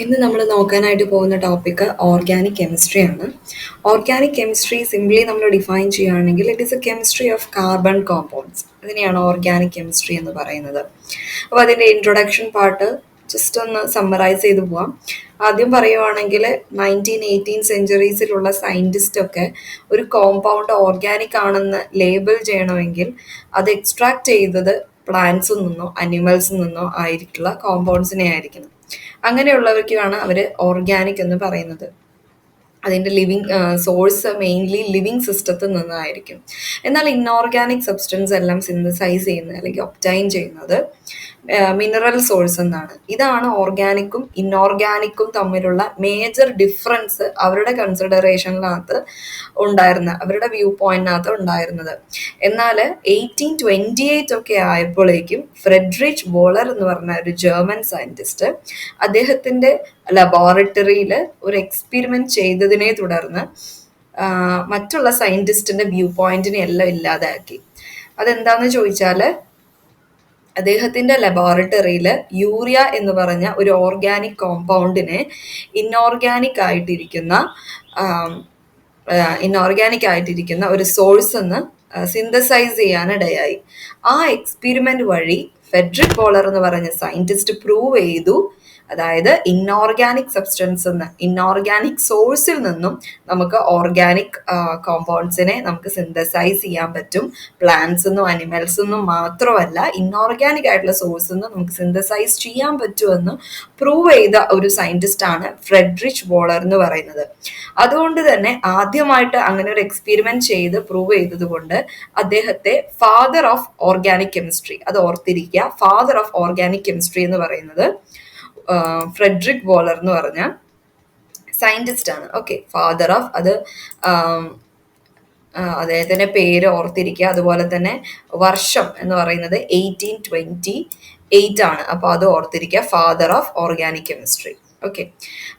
ഇന്ന് നമ്മൾ നോക്കാനായിട്ട് പോകുന്ന ടോപ്പിക്ക് ഓർഗാനിക് കെമിസ്ട്രി ആണ്. ഓർഗാനിക് കെമിസ്ട്രി സിംപ്ലി നമ്മൾ ഡിഫൈൻ ചെയ്യുകയാണെങ്കിൽ it is A chemistry of carbon compounds. ഇതിനെയാണ് ഓർഗാനിക് കെമിസ്ട്രി എന്ന് പറയുന്നത്. അപ്പോൾ അതിൻ്റെ ഇൻട്രൊഡക്ഷൻ പാർട്ട് ജസ്റ്റ് ഒന്ന് സമ്മറൈസ് ചെയ്ത് പോവാം. ആദ്യം പറയുവാണെങ്കിൽ 1918 സെഞ്ചുറീസിലുള്ള സയൻറ്റിസ്റ്റൊക്കെ ഒരു കോമ്പൗണ്ട് ഓർഗാനിക് ആണെന്ന് ലേബിൾ ചെയ്യണമെങ്കിൽ അത് എക്സ്ട്രാക്ട് ചെയ്തത് പ്ലാന്റ്സിൽ നിന്നോ അനിമൽസിൽ നിന്നോ ആയിട്ടുള്ള കോമ്പൗണ്ട്സിനെ ആയിരിക്കണം. അങ്ങനെയുള്ളവർക്കാണ് അവർ ഓർഗാനിക് എന്ന് പറയുന്നത്. അതിൻ്റെ ലിവിങ് സോഴ്സ് മെയിൻലി ലിവിങ് സിസ്റ്റത്തിൽ നിന്നായിരിക്കും. എന്നാൽ ഇൻഓർഗാനിക് സബ്സ്റ്റൻസ് എല്ലാം സിന്തസൈസ് ചെയ്യുന്നത് അല്ലെങ്കിൽ ഒബ്റ്റൈൻ ചെയ്യുന്നത് മിനറൽ സോഴ്സ് എന്നാണ്. ഇതാണ് ഓർഗാനിക്കും ഇൻഓർഗാനിക്കും തമ്മിലുള്ള മേജർ ഡിഫറൻസ് അവരുടെ കൺസിഡറേഷനിനകത്ത് അവരുടെ വ്യൂ പോയിന്റിനകത്ത് ഉണ്ടായിരുന്നത്. എന്നാൽ 1828 ഒക്കെ ആയപ്പോഴേക്കും ഫ്രെഡറിച്ച് വോളർ എന്ന് പറഞ്ഞ ഒരു ജർമ്മൻ സയന്റിസ്റ്റ് അദ്ദേഹത്തിൻ്റെ ലബോറട്ടറിയിൽ ഒരു എക്സ്പെരിമെന്റ് ചെയ്തതിനെ തുടർന്ന് മറ്റുള്ള സയന്റിസ്റ്റിന്റെ വ്യൂ പോയിന്റിനെ എല്ലാം ഇല്ലാതാക്കി. അതെന്താന്ന് ചോദിച്ചാൽ അദ്ദേഹത്തിന്റെ ലബോറട്ടറിയിൽ യൂറിയ എന്ന് പറഞ്ഞ ഒരു ഓർഗാനിക് കോമ്പൗണ്ടിനെ ഇൻഓർഗാനിക് ആയിട്ടിരിക്കുന്ന ഒരു സോഴ്സ് എന്ന് സിന്തസൈസ് ചെയ്യാനിടയായി. ആ എക്സ്പെരിമെന്റ് വഴി ഫ്രെഡറിക് വോളർ എന്ന് പറഞ്ഞ സയന്റിസ്റ്റ് പ്രൂവ് ചെയ്തു, അതായത് ഇൻഓർഗാനിക് സബ്സ്റ്റൻസ് ഇൻഓർഗാനിക് സോഴ്സിൽ നിന്നും നമുക്ക് ഓർഗാനിക് കോമ്പൗണ്ട്സിനെ നമുക്ക് സിന്തസൈസ് ചെയ്യാൻ പറ്റും. പ്ലാന്റ്സിൽ നിന്നും അനിമൽസിൽ നിന്നും മാത്രമല്ല, ഇൻഓർഗാനിക് ആയിട്ടുള്ള സോഴ്സിൽ നിന്നും നമുക്ക് സിന്തസൈസ് ചെയ്യാൻ പറ്റുമെന്ന് പ്രൂവ് ചെയ്ത ഒരു സയന്റിസ്റ്റാണ് ഫ്രെഡറിച്ച് വോളർ എന്ന് പറയുന്നത്. അതുകൊണ്ട് തന്നെ ആദ്യമായിട്ട് അങ്ങനെ ഒരു എക്സ്പെരിമെന്റ് ചെയ്ത് പ്രൂവ് ചെയ്തത് കൊണ്ട് അദ്ദേഹത്തെ ഫാദർ ഓഫ് ഓർഗാനിക് കെമിസ്ട്രി, അത് ഓർത്തിരിക്കുക, ഫാദർ ഓഫ് ഓർഗാനിക് കെമിസ്ട്രി എന്ന് പറയുന്നത് ഫ്രെഡറിക് വോളർ എന്ന് പറഞ്ഞ സയന്റിസ്റ്റ് ആണ്. ഓക്കെ, ഫാദർ ഓഫ് അത് അദ്ദേഹത്തിന്റെ പേര് ഓർത്തിരിക്കുക. അതുപോലെ തന്നെ വർഷം എന്ന് പറയുന്നത് 1828 ആണ്. അപ്പോൾ അത് ഓർത്തിരിക്കുക, father of organic chemistry. Okay,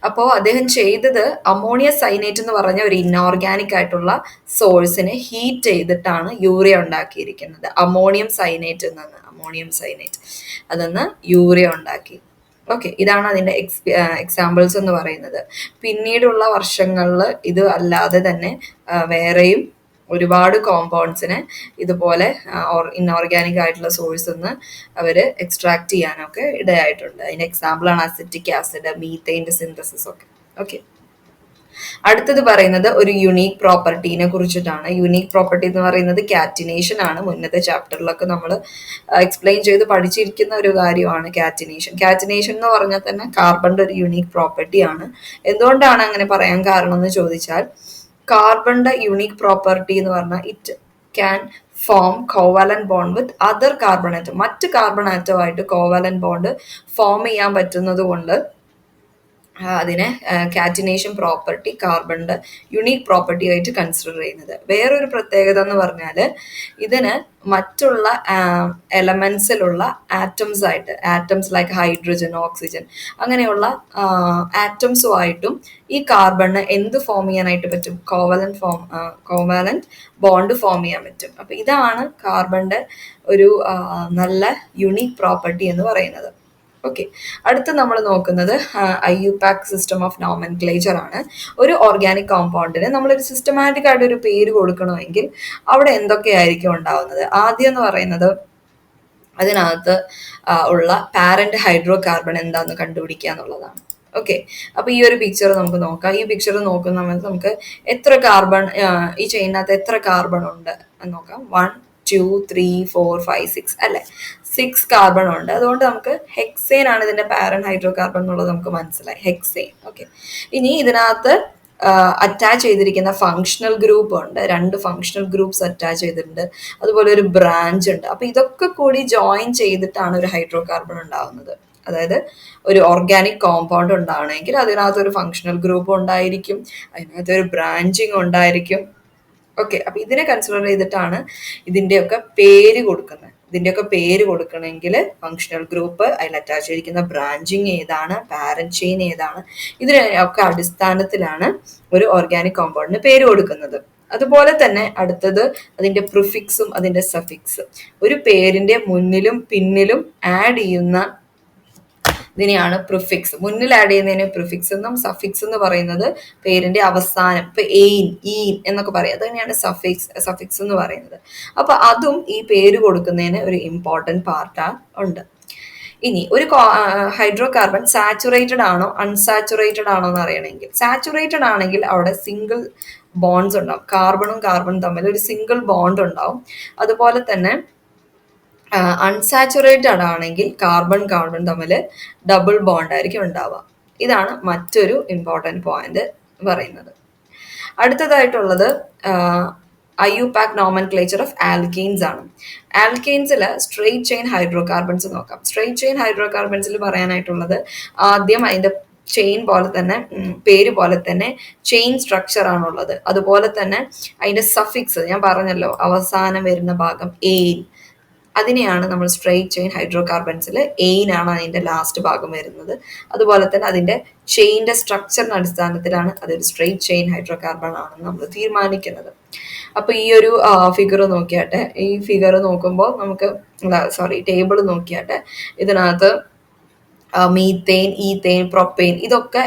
അപ്പോൾ അദ്ദേഹം ചെയ്തത് അമോണിയ സൈനേറ്റ് എന്ന് പറഞ്ഞ ഒരു ഇൻഓർഗാനിക് ആയിട്ടുള്ള സോഴ്സിനെ ഹീറ്റ് ചെയ്തിട്ടാണ് യൂറിയ ഉണ്ടാക്കിയിരിക്കുന്നത്. അമോണിയം സൈനേറ്റ് അതെന്ന് യൂറിയ ഉണ്ടാക്കി. ഓക്കെ, ഇതാണ് അതിൻ്റെ എക്സാമ്പിൾസ് എന്ന് പറയുന്നത്. പിന്നീടുള്ള വർഷങ്ങളിൽ ഇത് അല്ലാതെ തന്നെ വേറെയും ഒരുപാട് കോമ്പൗണ്ട്സിനെ ഇതുപോലെ ഇൻഓർഗാനിക് ആയിട്ടുള്ള സോഴ്സിൽ നിന്ന് അവർ എക്സ്ട്രാക്ട് ചെയ്യാനൊക്കെ ഇടയായിട്ടുണ്ട്. അതിൻ്റെ എക്സാമ്പിളാണ് അസിറ്റിക് ആസിഡ്, മീത്തൈൻ്റെ സിന്തസിസ് ഒക്കെ. ഓക്കെ, അടുത്തത് പറയുന്നത് ഒരു യുണീക് പ്രോപ്പർട്ടീനെ കുറിച്ചിട്ടാണ്. യുണീക് പ്രോപ്പർട്ടി എന്ന് പറയുന്നത് കാറ്റിനേഷൻ ആണ്. മുന്നത്തെ ചാപ്റ്ററിലൊക്കെ നമ്മൾ എക്സ്പ്ലെയിൻ ചെയ്ത് പഠിച്ചിരിക്കുന്ന ഒരു കാര്യമാണ് കാറ്റിനേഷൻ. കാറ്റിനേഷൻ എന്ന് പറഞ്ഞാൽ തന്നെ കാർബണിന്റെ ഒരു യുണീക് പ്രോപ്പർട്ടി ആണ്. എന്തുകൊണ്ടാണ് അങ്ങനെ പറയാൻ കാരണം എന്ന് ചോദിച്ചാൽ, കാർബണിന്റെ യുണീക് പ്രോപ്പർട്ടി എന്ന് പറഞ്ഞാൽ it can form covalent bond with other carbon atom. മറ്റ് കാർബൺ ആറ്റമായിട്ട് കോവാലന്റ് ബോണ്ട് ഫോം ചെയ്യാൻ പറ്റുന്നത് കൊണ്ട് അതിനെ കാറ്റിനേഷൻ പ്രോപ്പർട്ടി കാർബണിന്റെ യുണീക് പ്രോപ്പർട്ടി ആയിട്ട് കൺസിഡർ ചെയ്യുന്നത്. വേറൊരു പ്രത്യേകത എന്ന് പറഞ്ഞാൽ ഇതിന് മറ്റുള്ള എലമെന്റ്സിലുള്ള ആറ്റംസ് ലൈക്ക് ഹൈഡ്രജൻ, ഓക്സിജൻ അങ്ങനെയുള്ള ആറ്റംസുമായിട്ടും ഈ കാർബണിന് എന്ത് ഫോം ചെയ്യാനായിട്ട് പറ്റും? കോവാലന്റ് ബോണ്ട് ഫോം ചെയ്യാൻ പറ്റും. അപ്പൊ ഇതാണ് കാർബണിന്റെ ഒരു നല്ല യുണീക് പ്രോപ്പർട്ടി എന്ന് പറയുന്നത്. ഓക്കെ, അടുത്ത് നമ്മൾ നോക്കുന്നത് IUPAC സിസ്റ്റം ഓഫ് നോമൻക്ലേച്ചർ ആണ്. ഒരു ഓർഗാനിക് കോമ്പൗണ്ടിന് നമ്മളൊരു സിസ്റ്റമാറ്റിക് ആയിട്ട് ഒരു പേര് കൊടുക്കണമെങ്കിൽ അവിടെ എന്തൊക്കെയായിരിക്കും ഉണ്ടാവുന്നത്? ആദ്യം എന്ന് പറയുന്നത് അതിനകത്ത് ഉള്ള പാരന്റ് ഹൈഡ്രോ കാർബൺ എന്താന്ന് കണ്ടുപിടിക്കുക എന്നുള്ളതാണ്. ഓക്കെ, അപ്പൊ ഈ ഒരു പിക്ചർ നമുക്ക് നോക്കാം. ഈ പിക്ചർ നോക്കുന്ന സമയത്ത് നമുക്ക് എത്ര കാർബൺ, ഈ ചെയിനകത്ത് എത്ര കാർബൺ ഉണ്ട് എന്ന് നോക്കാം. 1 2 3 4 5 6 അല്ലെ, 6 കാർബൺ ഉണ്ട്. അതുകൊണ്ട് നമുക്ക് ഹെക്സേൻ ആണ് ഇതിന്റെ പാരന്റ് ഹൈഡ്രോ കാർബൺ എന്നുള്ളത് നമുക്ക് മനസ്സിലായി, ഹെക്സേൻ. ഓക്കെ, ഇനി ഇതിനകത്ത് അറ്റാച്ച് ചെയ്തിരിക്കുന്ന ഫങ്ഷണൽ ഗ്രൂപ്പ് ഉണ്ട്, 2 ഫങ്ഷണൽ ഗ്രൂപ്പ്സ് അറ്റാച്ച് ചെയ്തിട്ടുണ്ട്. അതുപോലെ ഒരു ബ്രാഞ്ച് ഉണ്ട്. അപ്പൊ ഇതൊക്കെ കൂടി ജോയിൻ ചെയ്തിട്ടാണ് ഒരു ഹൈഡ്രോ കാർബൺ ഉണ്ടാവുന്നത്. അതായത് ഒരു ഓർഗാനിക് കോമ്പൗണ്ട് ഉണ്ടാവണമെങ്കിൽ അതിനകത്ത് ഒരു ഫങ്ഷണൽ ഗ്രൂപ്പ് ഉണ്ടായിരിക്കും, അതിനകത്ത് ഒരു ബ്രാഞ്ചിങ് ഉണ്ടായിരിക്കും. ഓക്കെ, അപ്പൊ ഇതിനെ കൺസിഡർ ചെയ്തിട്ടാണ് ഇതിന്റെയൊക്കെ പേര് കൊടുക്കണമെങ്കിൽ ഫങ്ഷണൽ ഗ്രൂപ്പ്, അതിൽ അറ്റാച്ച് ചെയ്തിരിക്കുന്ന ബ്രാഞ്ചിങ് ഏതാണ്, പാരന്റ് ചെയിൻ ഏതാണ്, ഇതിനൊക്കെ അടിസ്ഥാനത്തിലാണ് ഒരു ഓർഗാനിക് കോമ്പൗണ്ടിന് പേര് കൊടുക്കുന്നത്. അതുപോലെ തന്നെ അടുത്തത് അതിന്റെ പ്രിഫിക്സും അതിന്റെ സഫിക്സ്. ഒരു പേരിന്റെ മുന്നിലും പിന്നിലും ആഡ് ചെയ്യുന്ന ഇതിനെയാണ് പ്രിഫിക്സ്. മുന്നിൽ ആഡ് ചെയ്യുന്നതിന് പ്രിഫിക്സ് എന്നും സഫിക്സ് എന്ന് പറയുന്നത് പേരിന്റെ അവസാനം. ഇപ്പൊ എയിൻ, ഈൻ എന്നൊക്കെ പറയാം. അത് തന്നെയാണ് സഫിക്സ് എന്ന് പറയുന്നത്. അപ്പൊ അതും ഈ പേര് കൊടുക്കുന്നതിന് ഒരു ഇമ്പോർട്ടൻറ്റ് പാർട്ട് ഉണ്ട്. ഇനി ഒരു ഹൈഡ്രോ കാർബൺ സാച്ചുറേറ്റഡ് ആണോ അൺസാച്ചുറേറ്റഡ് ആണോ എന്ന് അറിയണമെങ്കിൽ, സാച്ചുറേറ്റഡ് ആണെങ്കിൽ അവിടെ സിംഗിൾ ബോണ്ട്സ് ഉണ്ടാവും. കാർബണും കാർബണും തമ്മിൽ ഒരു സിംഗിൾ ബോണ്ട് ഉണ്ടാവും. അതുപോലെ തന്നെ അൺസാച്ചുറേറ്റഡ് ആണെങ്കിൽ കാർബൺ കാർബൺ തമ്മിൽ ഡബിൾ ബോണ്ട് ആയിരിക്കും ഉണ്ടാവുക. ഇതാണ് മറ്റൊരു ഇമ്പോർട്ടൻറ്റ് പോയിന്റ് പറയുന്നത്. അടുത്തതായിട്ടുള്ളത് IUPAC നോമൻക്ലേച്ചർ ഓഫ് ആൽക്കെയിൻസ് ആണ്. ആൽക്കെയിൻസിൽ സ്ട്രെയിറ്റ് ചെയിൻ ഹൈഡ്രോ കാർബൺസ് നോക്കാം. സ്ട്രെയിറ്റ് ചെയിൻ ഹൈഡ്രോ കാർബൺസിൽ പറയാനായിട്ടുള്ളത് ആദ്യം അതിൻ്റെ ചെയിൻ പോലെ തന്നെ, പേര് പോലെ തന്നെ ചെയിൻ സ്ട്രക്ചർ ആണുള്ളത്. അതുപോലെ തന്നെ അതിൻ്റെ സഫിക്സ് ഞാൻ പറഞ്ഞല്ലോ, അവസാനം വരുന്ന ഭാഗം എയിൻ, അതിനെയാണ് നമ്മൾ സ്ട്രെയിറ്റ് ചെയിൻ ഹൈഡ്രോ കാർബൺസിൽ എയിൻ ആണ് അതിൻ്റെ ലാസ്റ്റ് ഭാഗം വരുന്നത്. അതുപോലെ തന്നെ അതിൻ്റെ ചെയിൻ്റെ സ്ട്രക്ചറിന്റെ അടിസ്ഥാനത്തിലാണ് അതൊരു സ്ട്രെയിറ്റ് ചെയിൻ ഹൈഡ്രോ കാർബൺ ആണെന്ന് നമ്മൾ തീരുമാനിക്കുന്നത്. അപ്പൊ ഈ ഒരു ഫിഗർ നോക്കിയാട്ടെ, ഈ ഫിഗർ നോക്കുമ്പോൾ നമുക്ക് ടേബിൾ നോക്കിയാട്ടെ, ഇതിനകത്ത് മീത്തേൻ, ഈത്തേൻ, പ്രൊപ്പെയിൻ, ഇതൊക്കെ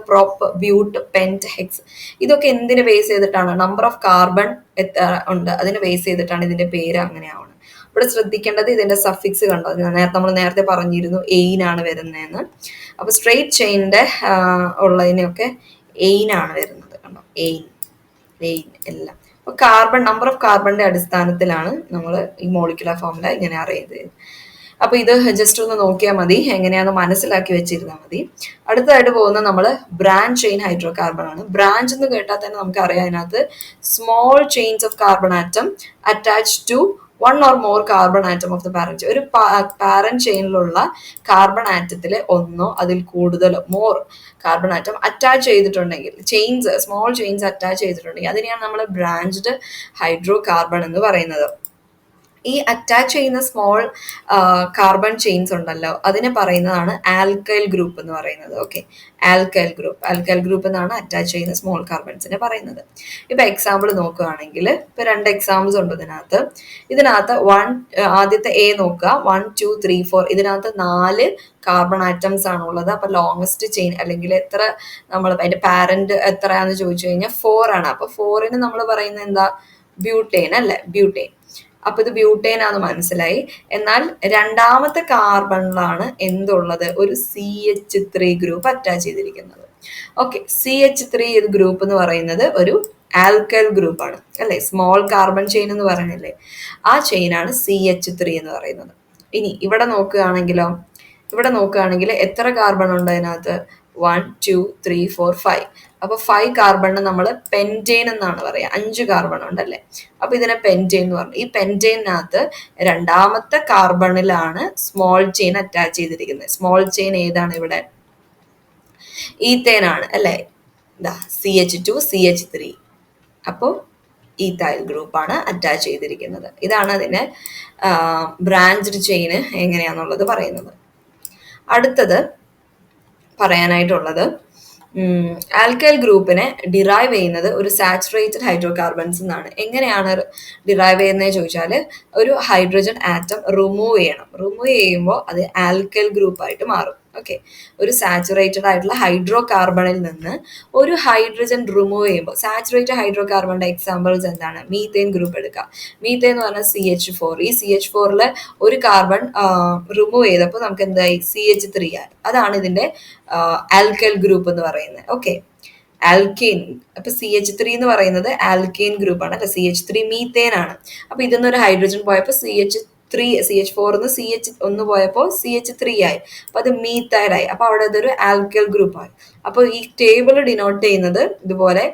പ്രൊപ്പ്, ബ്യൂട്ട്, പെന്റ്, ഹെക്സ്, ഇതൊക്കെ എന്തിനെ ബേസ് ചെയ്തിട്ടാണ്? നമ്പർ ഓഫ് കാർബൺ ഉണ്ട്, അതിനെ ബേസ് ചെയ്തിട്ടാണ് ഇതിന്റെ പേര് അങ്ങനെയാവുന്നത്. ഇവിടെ ശ്രദ്ധിക്കേണ്ടത് ഇതിന്റെ സഫിക്സ് കണ്ടോ, നമ്മൾ നേരത്തെ പറഞ്ഞിരുന്നു എയിൻ ആണ് വരുന്നതെന്ന്. അപ്പൊ സ്ട്രെയിറ്റ് ചെയിനിന്റെ ഉള്ളതിനൊക്കെ എയിൻ ആണ് വരുന്നത്, കണ്ടോ, എയിൻ എല്ലാം. അപ്പൊ കാർബൺ, നമ്പർ ഓഫ് കാർബണിന്റെ അടിസ്ഥാനത്തിലാണ് നമ്മൾ ഈ മോളിക്കുലർ ഫോർമുല ഇങ്ങനെ അറിയുന്നത്. അപ്പൊ ഇത് ജസ്റ്റ് ഒന്ന് നോക്കിയാൽ മതി, എങ്ങനെയാണെന്ന് മനസ്സിലാക്കി വെച്ചിരുന്നാൽ മതി. അടുത്തതായിട്ട് പോകുന്നത് നമ്മൾ ബ്രാഞ്ച് ചെയിൻ ഹൈഡ്രോ കാർബൺ ആണ്. ബ്രാഞ്ച് എന്ന് കേട്ടാൽ തന്നെ നമുക്ക് അറിയാം, അതിനകത്ത് small chains of carbon atom attach to one or more carbon atom of the parent. ഒരു പാരന്റ് ചെയിനിലുള്ള കാർബൺ ആറ്റത്തിൽ ഒന്നോ അതിൽ കൂടുതലോ മോർ കാർബൺ ആറ്റം അറ്റാച്ച് ചെയ്തിട്ടുണ്ടെങ്കിൽ, സ്മോൾ ചെയിൻസ് അറ്റാച്ച് ചെയ്തിട്ടുണ്ടെങ്കിൽ അതിനെയാണ് നമ്മൾ ബ്രാഞ്ച്ഡ് ഹൈഡ്രോ കാർബൺ എന്ന് പറയുന്നത്. ഈ അറ്റാച്ച് ചെയ്യുന്ന സ്മോൾ കാർബൺ ചെയിൻസ് ഉണ്ടല്ലോ, അതിനെ പറയുന്നതാണ് ആൽക്കൈൽ ഗ്രൂപ്പ് എന്ന് പറയുന്നത്. ഓക്കെ, ആൽക്കൈൽ ഗ്രൂപ്പ് എന്നാണ് അറ്റാച്ച് ചെയ്യുന്ന സ്മോൾ കാർബൺസിനെ പറയുന്നത്. ഇപ്പൊ എക്സാമ്പിൾ നോക്കുകയാണെങ്കിൽ, ഇപ്പൊ 2 എക്സാമ്പിൾസ് ഉണ്ട് ഇതിനകത്ത് ആദ്യത്തെ എ നോക്കുക, 1 2 3 4, ഇതിനകത്ത് 4 കാർബൺ ആറ്റംസ് ആണുള്ളത്. അപ്പൊ ലോങ്സ്റ്റ് ചെയിൻ അല്ലെങ്കിൽ എത്ര, നമ്മൾ അതിന്റെ പാരന്റ് എത്രയാന്ന് ചോദിച്ചു കഴിഞ്ഞാൽ 4 ആണ്. അപ്പൊ 4ന് നമ്മൾ പറയുന്നത് എന്താ? ബ്യൂട്ടേൻ അല്ലെ, ബ്യൂട്ടേൻ. അപ്പൊ ഇത് ബ്യൂട്ടേൻ ആണെന്ന് മനസ്സിലായി. എന്നാൽ രണ്ടാമത്തെ കാർബണിലാണ് എന്തുള്ളത്? ഒരു CH3 ഗ്രൂപ്പ് അറ്റാച്ച് ചെയ്തിരിക്കുന്നത്. ഓക്കെ, CH3 ഗ്രൂപ്പ് എന്ന് പറയുന്നത് ഒരു ആൽക്കൈൽ ഗ്രൂപ്പ് ആണ് അല്ലെ, സ്മോൾ കാർബൺ ചെയിൻ എന്ന് പറയുന്നില്ലേ, ആ ചെയിനാണ് CH3 എന്ന് പറയുന്നത്. ഇനി ഇവിടെ നോക്കുകയാണെങ്കിൽ എത്ര കാർബൺ ഉണ്ട് അതിനകത്ത്? 1 2 3 4 5. അപ്പൊ 5 കാർബണിന് നമ്മൾ പെൻറ്റെയിൻ എന്നാണ് പറയാ. 5 കാർബൺ ഉണ്ടല്ലേ, അപ്പൊ ഇതിനെ പെൻറ്റെയിൻ എന്ന് പറഞ്ഞു. ഈ പെൻറ്റെയിനകത്ത് രണ്ടാമത്തെ കാർബണിലാണ് സ്മോൾ ചെയിൻ അറ്റാച്ച് ചെയ്തിരിക്കുന്നത്. സ്മോൾ ചെയിൻ ഏതാണ് ഇവിടെ? ഈത്തേൻ ആണ് അല്ലെ, CH2 CH3. അപ്പോൾ ഈത്തൈൽ ഗ്രൂപ്പാണ് അറ്റാച്ച് ചെയ്തിരിക്കുന്നത്. ഇതാണ് അതിന്റെ ബ്രാഞ്ച്ഡ് ചെയിൻ എങ്ങനെയാന്നുള്ളത് പറയുന്നത്. അടുത്തത് പറയാനായിട്ടുള്ളത്, ആൽക്കൈൽ ഗ്രൂപ്പിനെ ഡിറൈവ് ചെയ്യുന്നത് ഒരു സാച്ചുറേറ്റഡ് ഹൈഡ്രോ കാർബൺസ് എന്നാണ്. എങ്ങനെയാണ് ഡിറൈവ് ചെയ്യുന്നത് ചോദിച്ചാൽ, ഒരു ഹൈഡ്രജൻ ആറ്റം റിമൂവ് ചെയ്യുമ്പോൾ അത് ആൽക്കൈൽ ഗ്രൂപ്പായിട്ട് മാറും. ഓക്കെ, ഒരു സാച്ചുറേറ്റഡ് ആയിട്ടുള്ള ഹൈഡ്രോ കാർബണിൽ നിന്ന് ഒരു ഹൈഡ്രജൻ റിമൂവ് ചെയ്യുമ്പോൾ, സാച്ചുറേറ്റഡ് ഹൈഡ്രോ കാർബണിന്റെ എക്സാമ്പിൾസ് എന്താണ്? മീത്തേൻ ഗ്രൂപ്പ് എടുക്കാം. മീത്തേൻ എന്ന് പറഞ്ഞാൽ CH4. ഈ CH4ല് ഒരു കാർബൺ റിമൂവ് ചെയ്തപ്പോൾ നമുക്ക് എന്തായി? CH3 ആയി. അതാണ് ഇതിന്റെ ആൽക്കൈൽ ഗ്രൂപ്പ് എന്ന് പറയുന്നത്. Okay, alkane. അപ്പൊ CH3 എന്ന് പറയുന്നത് ആൽക്കെയിൻ ഗ്രൂപ്പ് ആണ് അല്ലെ, CH3 മീത്തേൻ ആണ്. അപ്പൊ ഇതിന്നൊരു ഹൈഡ്രജൻ പോയപ്പോൾ CH4 CH1 പോയപ്പോൾ CH3 ആയി. അപ്പൊ അത് മീത്തൈലായി. അപ്പൊ അവിടെ അതൊരു ആൽക്കൈൽ ഗ്രൂപ്പ് ആയി. അപ്പൊ ഈ ടേബിൾ ഡിനോട്ട് ചെയ്യുന്നത് ഇതുപോലെ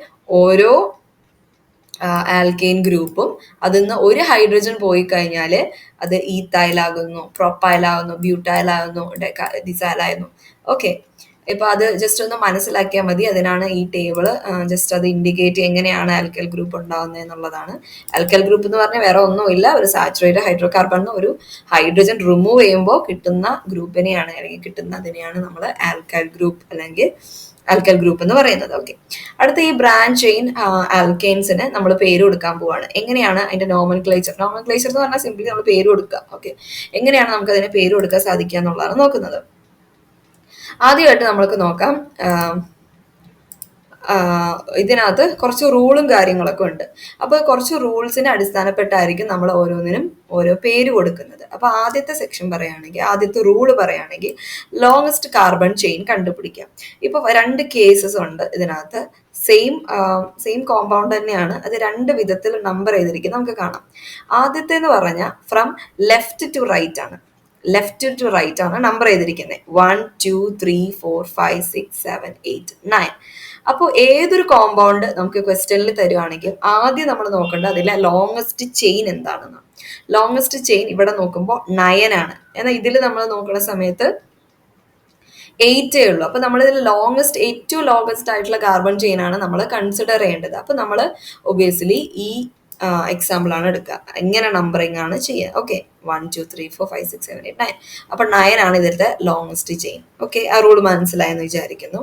ഓരോ ആൽക്കെയിൻ ഗ്രൂപ്പും അതിൽ നിന്ന് ഒരു ഹൈഡ്രജൻ പോയി കഴിഞ്ഞാൽ അത് ഈത്തൈലാകുന്നു, പ്രൊപ്പൈലാകുന്നു, ബ്യൂട്ടൈലാകുന്നു, ഡിസൈലാകുന്നു. ഓക്കെ, ഇപ്പൊ അത് ജസ്റ്റ് ഒന്ന് മനസ്സിലാക്കിയാൽ മതി. അതിനാണ് ഈ ടേബിള് ജസ്റ്റ് അത് ഇൻഡിക്കേറ്റ് എങ്ങനെയാണ് ആൽക്കൈൽ ഗ്രൂപ്പ് ഉണ്ടാകുന്നത് എന്നുള്ളതാണ്. ആൽക്കൈൽ ഗ്രൂപ്പ് എന്ന് പറഞ്ഞാൽ വേറെ ഒന്നുമില്ല, ഒരു സാച്ചുറേറ്റഡ് ഹൈഡ്രോ കാർബൺ ഒരു ഹൈഡ്രജൻ റിമൂവ് ചെയ്യുമ്പോൾ കിട്ടുന്ന ഗ്രൂപ്പിനെയാണ്, അല്ലെങ്കിൽ കിട്ടുന്നതിനെയാണ് നമ്മൾ ആൽക്കൈൽ ഗ്രൂപ്പ് അല്ലെങ്കിൽ ആൽക്കൈൽ ഗ്രൂപ്പ് എന്ന് പറയുന്നത്. ഓക്കെ, അടുത്ത ഈ ബ്രാഞ്ച് ചെയിൻ ആൽക്കെയിൻസിന് നമ്മൾ പേര് കൊടുക്കാൻ പോവാണ്. എങ്ങനെയാണ് അതിന്റെ നോമൻക്ലേച്ചർ എന്ന് പറഞ്ഞാൽ സിംപ്ലി നമ്മൾ പേര് കൊടുക്കുക. ഓക്കെ, എങ്ങനെയാണ് നമുക്ക് അതിന് പേര് കൊടുക്കാൻ സാധിക്കുക എന്നുള്ളതാണ് നോക്കുന്നത്. ആദ്യമായിട്ട് നമ്മൾക്ക് നോക്കാം. ഇതിനകത്ത് കുറച്ച് റൂളും കാര്യങ്ങളൊക്കെ ഉണ്ട്. അപ്പോൾ കുറച്ച് റൂൾസിനെ അടിസ്ഥാനപ്പെട്ടായിരിക്കും നമ്മൾ ഓരോന്നിനും ഓരോ പേര് കൊടുക്കുന്നത്. അപ്പോൾ ആദ്യത്തെ സെക്ഷൻ പറയുകയാണെങ്കിൽ, ആദ്യത്തെ റൂള് പറയുകയാണെങ്കിൽ ലോങ്സ്റ്റ് കാർബൺ ചെയിൻ കണ്ടുപിടിക്കാം. ഇപ്പോൾ 2 കേസസ് ഉണ്ട് ഇതിനകത്ത്. സെയിം കോമ്പൗണ്ട് തന്നെയാണ്, അത് 2 വിധത്തിൽ നമ്പർ ചെയ്തിരിക്കുന്നത് നമുക്ക് കാണാം. ആദ്യത്തെ എന്ന് പറഞ്ഞാൽ ഫ്രം ലെഫ്റ്റ് ടു റൈറ്റ് ആണ്. ലെഫ്റ്റ് ടു റൈറ്റ് ആണ് നമ്പർ ചെയ്തിരിക്കുന്നത്. 1 2 3 4 5 6 7 8 9. അപ്പോൾ ഏതൊരു കോമ്പൗണ്ട് നമുക്ക് ക്വസ്റ്റ്യനിൽ തരുവാണെങ്കിൽ ആദ്യം നമ്മൾ നോക്കേണ്ടത് അതിലെ ലോങ്സ്റ്റ് ചെയിൻ എന്താണെന്ന്. ലോങ്സ്റ്റ് ചെയിൻ ഇവിടെ നോക്കുമ്പോൾ 9 ആണ്. എന്നാൽ ഇതിൽ നമ്മൾ നോക്കുന്ന സമയത്ത് 8 ഉള്ളൂ. അപ്പൊ നമ്മൾ ഇതിൽ ഏറ്റവും ലോങ്സ്റ്റ് ആയിട്ടുള്ള കാർബൺ ചെയിൻ ആണ് നമ്മൾ കൺസിഡർ ചെയ്യേണ്ടത്. അപ്പൊ നമ്മൾ ഒബിയസ്ലി ഈ എക്സാമ്പിൾ ആണ് എടുക്കുക. ഇങ്ങനെ നമ്പറിംഗ് ആണ് ചെയ്യുക. ഓക്കെ, 1 2 3 4 5 6 7 8 9. അപ്പൊ 9 ആണ് ഇതിലത്തെ ലോങ്സ്റ്റ് ചെയിൻ. ഓക്കെ, ആ റൂൾ മനസ്സിലായെന്ന് വിചാരിക്കുന്നു.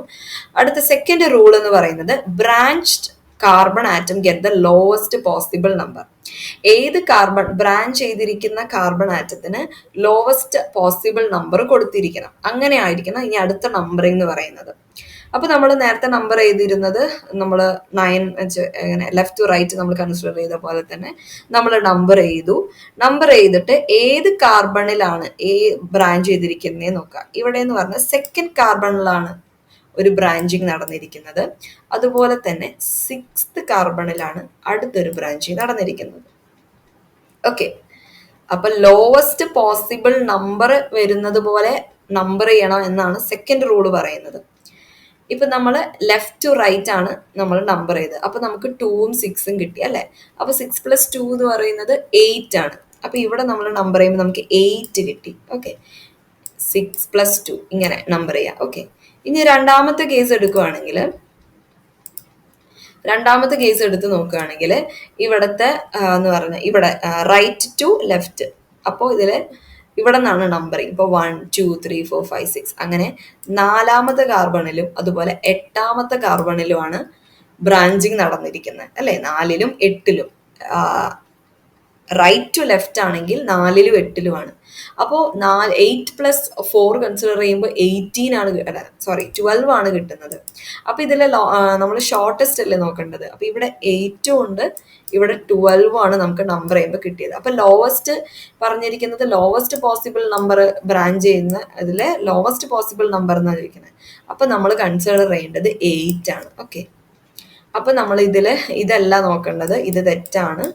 അടുത്ത സെക്കൻഡ് റൂൾ എന്ന് പറയുന്നത് branched carbon atom get the lowest possible number. ഏത് കാർബൺ ബ്രാഞ്ച് ചെയ്തിരിക്കുന്ന കാർബൺ ആറ്റത്തിന് ലോവസ്റ്റ് പോസിബിൾ നമ്പർ കൊടുത്തിരിക്കണം. അങ്ങനെ ആയിരിക്കണം ഇനി അടുത്ത നമ്പറിംഗ് എന്ന് പറയുന്നത്. അപ്പൊ നമ്മൾ നേരത്തെ നമ്പർ ചെയ്തിരുന്നത് നമ്മൾ 9 ഇങ്ങനെ ലെഫ്റ്റ് ടു റൈറ്റ് നമ്മൾ കൺസിഡർ ചെയ്ത പോലെ തന്നെ നമ്മൾ നമ്പർ ചെയ്തു. നമ്പർ ചെയ്തിട്ട് ഏത് കാർബണിലാണ് ബ്രാഞ്ച് ചെയ്തിരിക്കുന്നേ നോക്കുക. ഇവിടെ എന്ന് പറഞ്ഞാൽ സെക്കൻഡ് കാർബണിലാണ് ഒരു ബ്രാഞ്ചിങ് നടന്നിരിക്കുന്നത്. അതുപോലെ തന്നെ 6th കാർബണിലാണ് അടുത്തൊരു ബ്രാഞ്ചിങ് നടന്നിരിക്കുന്നത്. ഓക്കെ, അപ്പൊ ലോവസ്റ്റ് പോസിബിൾ നമ്പർ വരുന്നത് പോലെ നമ്പർ ചെയ്യണം എന്നാണ് സെക്കൻഡ് റൂൾ പറയുന്നത്. ഇപ്പൊ നമ്മൾ ലെഫ്റ്റ് ടു റൈറ്റ് ആണ് നമ്മൾ നമ്പർ ചെയ്തത്. അപ്പൊ നമുക്ക് 2ഉം 6ഉം കിട്ടി അല്ലെ. അപ്പൊ 6 + 2 എന്ന് പറയുന്നത് 8 ആണ്. അപ്പൊ ഇവിടെ നമ്മൾ നമ്പർ ചെയ്യുമ്പോൾ നമുക്ക് 8 കിട്ടി. ഓക്കെ, 6 + 2 ഇങ്ങനെ നമ്പർ ചെയ്യാം. ഓക്കെ, ഇനി രണ്ടാമത്തെ കേസ് എടുക്കുകയാണെങ്കിൽ, രണ്ടാമത്തെ കേസ് എടുത്ത് നോക്കുകയാണെങ്കിൽ ഇവിടത്തെ എന്ന് പറഞ്ഞാൽ ഇവിടെ റൈറ്റ് ടു ലെഫ്റ്റ്. അപ്പോൾ ഇതില് ഇവിടെ നിന്നാണ് നമ്പറിങ്. ഇപ്പോൾ 1 2 3 4 5 6 അങ്ങനെ 4ാമത്തെ കാർബണിലും അതുപോലെ 8ാമത്തെ കാർബണിലുമാണ് ബ്രാഞ്ചിങ് നടന്നിരിക്കുന്നത് അല്ലെ. 4ലും 8ലും റൈറ്റ് ടു ലെഫ്റ്റ് ആണെങ്കിൽ 4ലും 8ലുമാണ്. അപ്പോൾ 8 + 4 കൺസിഡർ ചെയ്യുമ്പോൾ 18 ആണ്, 12 ആണ് കിട്ടുന്നത്. അപ്പൊ ഇതിലെ നമ്മൾ ഷോർട്ടസ്റ്റ് അല്ലേ നോക്കേണ്ടത്. അപ്പൊ ഇവിടെ 8 ഉണ്ട്, ഇവിടെ 12 ആണ് നമുക്ക് നമ്പർ ചെയ്യുമ്പോൾ കിട്ടിയത്. അപ്പൊ ലോവസ്റ്റ് പറഞ്ഞിരിക്കുന്നത് ലോവസ്റ്റ് പോസിബിൾ നമ്പർ ബ്രാഞ്ച് ചെയ്യുന്ന അതിലെ ലോവസ്റ്റ് പോസിബിൾ നമ്പർ എന്നാണ് ചോദിക്കുന്നത്. അപ്പൊ നമ്മൾ കൺസിഡർ ചെയ്യേണ്ടത് 8 ആണ്. ഓക്കെ, അപ്പൊ നമ്മൾ ഇതല്ല നോക്കേണ്ടത്, ഇത് തെറ്റാണ്.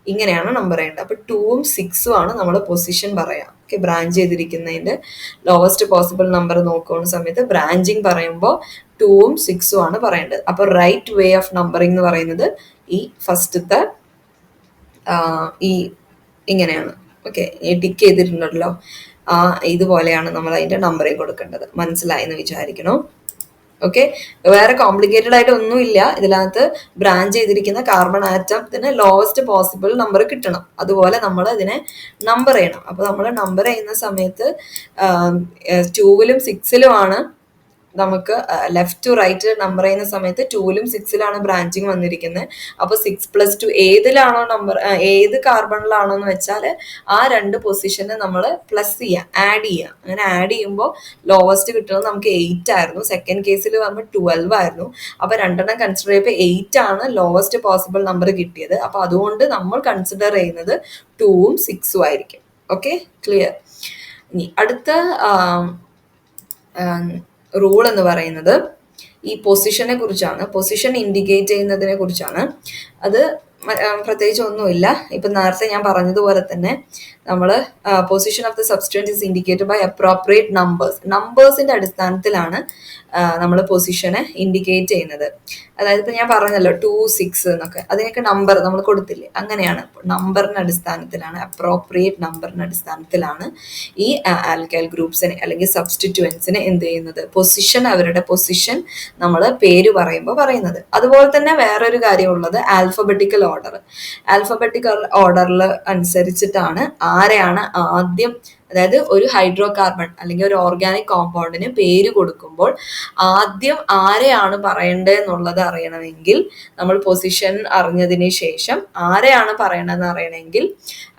ഇങ്ങനെയാണ് നമ്പർ ചെയ്യേണ്ടത്. അപ്പൊ 2ഉം 6ഉം ആണ് നമ്മൾ പൊസിഷൻ പറയാം. ഓക്കെ, ബ്രാഞ്ച് ചെയ്തിരിക്കുന്നതിന്റെ ലോവസ്റ്റ് പോസിബിൾ നമ്പർ നോക്കുന്ന സമയത്ത് ബ്രാഞ്ചിങ് പറയുമ്പോൾ 2ഉം 6ഉം ആണ് പറയേണ്ടത്. അപ്പൊ റൈറ്റ് വേ ഓഫ് നമ്പറിംഗ് എന്ന് പറയുന്നത് ഈ ഫസ്റ്റത്തെ ഈ ഇങ്ങനെയാണ്. ഓക്കെ, ടിക്ക് ചെയ്തിട്ടുണ്ടല്ലോ, ഇതുപോലെയാണ് നമ്മൾ അതിന്റെ നമ്പറിംഗ് കൊടുക്കേണ്ടത്. മനസ്സിലായെന്ന് വിചാരിക്കണോ? ഓക്കെ, വേറെ കോംപ്ലിക്കേറ്റഡ് ആയിട്ട് ഒന്നുമില്ല. ഇതിനകത്ത് ബ്രാഞ്ച് ചെയ്തിരിക്കുന്ന കാർബൺ ആറ്റത്തിന് ലോവസ്റ്റ് പോസിബിൾ നമ്പർ കിട്ടണം. അതുപോലെ നമ്മൾ ഇതിനെ നമ്പർ ചെയ്യണം. അപ്പൊ നമ്മൾ നമ്പർ ചെയ്യുന്ന സമയത്ത് 2ലും 6ലും ആണ് നമുക്ക് ലെഫ്റ്റ് ടു റൈറ്റ് നമ്പർ ചെയ്യുന്ന സമയത്ത് 2ലും 6ലാണ് ബ്രാഞ്ചിങ് വന്നിരിക്കുന്നത്. അപ്പൊ 6 + 2 ഏതിലാണോ നമ്പർ, ഏത് കാർബണിലാണോ എന്ന് വെച്ചാൽ ആ 2 പൊസിഷനെ നമ്മൾ പ്ലസ് ചെയ്യുക, ആഡ് ചെയ്യുക. അങ്ങനെ ആഡ് ചെയ്യുമ്പോൾ ലോവസ്റ്റ് കിട്ടുന്നത് നമുക്ക് 8 ആയിരുന്നു. സെക്കൻഡ് കേസിൽ വരുമ്പോൾ 12 ആയിരുന്നു. അപ്പൊ രണ്ടെണ്ണം കൺസിഡർ ചെയ്യുമ്പോൾ 8 ആണ് ലോവസ്റ്റ് പോസിബിൾ നമ്പർ കിട്ടിയത്. അപ്പൊ അതുകൊണ്ട് നമ്മൾ കൺസിഡർ ചെയ്യുന്നത് 2ഉം 6ഉം ആയിരിക്കും. Okay, clear. ഇനി അടുത്ത റൂൾ എന്ന് പറയുന്നത് ഈ പൊസിഷനെ കുറിച്ചാണ്. പൊസിഷൻ ഇൻഡിക്കേറ്റ് ചെയ്യുന്നതിനെ കുറിച്ചാണ്. അത് പ്രത്യേകിച്ച് ഒന്നുമില്ല. ഇപ്പൊ നേരത്തെ ഞാൻ പറഞ്ഞതുപോലെ തന്നെ നമ്മൾ position of the substance is indicated by appropriate നമ്പേഴ്സിന്റെ അടിസ്ഥാനത്തിലാണ് നമ്മൾ പൊസിഷനെ ഇൻഡിക്കേറ്റ് ചെയ്യുന്നത്. അതായത് ഇപ്പൊ ഞാൻ പറഞ്ഞല്ലോ 2 6 എന്നൊക്കെ, അതിനൊക്കെ നമ്പർ നമ്മൾ കൊടുത്തില്ലേ. അങ്ങനെയാണ് നമ്പറിന്റെ അടിസ്ഥാനത്തിലാണ്, അപ്രോപ്രിയേറ്റ് നമ്പറിന്റെ അടിസ്ഥാനത്തിലാണ് ഈ ആൽക്കൈൽ ഗ്രൂപ്പ്സിനെ അല്ലെങ്കിൽ സബ്സ്റ്റിറ്റ്യൂവൻസിനെ എന്ത് ചെയ്യുന്നത്, പൊസിഷൻ, അവരുടെ പൊസിഷൻ നമ്മൾ പേര് പറയുമ്പോൾ പറയുന്നത്. അതുപോലെ തന്നെ വേറൊരു കാര്യമുള്ളത് ആൽഫബറ്റിക്കൽ ഓർഡർ. ആൽഫബറ്റിക്കൽ ഓർഡറിൽ അനുസരിച്ചിട്ടാണ് ആരെയാണ് ആദ്യം, അതായത് ഒരു ഹൈഡ്രോ കാർബൺ അല്ലെങ്കിൽ ഒരു ഓർഗാനിക് കോമ്പൗണ്ടിന് പേര് കൊടുക്കുമ്പോൾ ആദ്യം ആരെയാണ് പറയേണ്ടതെന്നുള്ളത് അറിയണമെങ്കിൽ നമ്മൾ പൊസിഷൻ അറിഞ്ഞതിന് ശേഷം ആരെയാണ് പറയണമെന്ന് അറിയണമെങ്കിൽ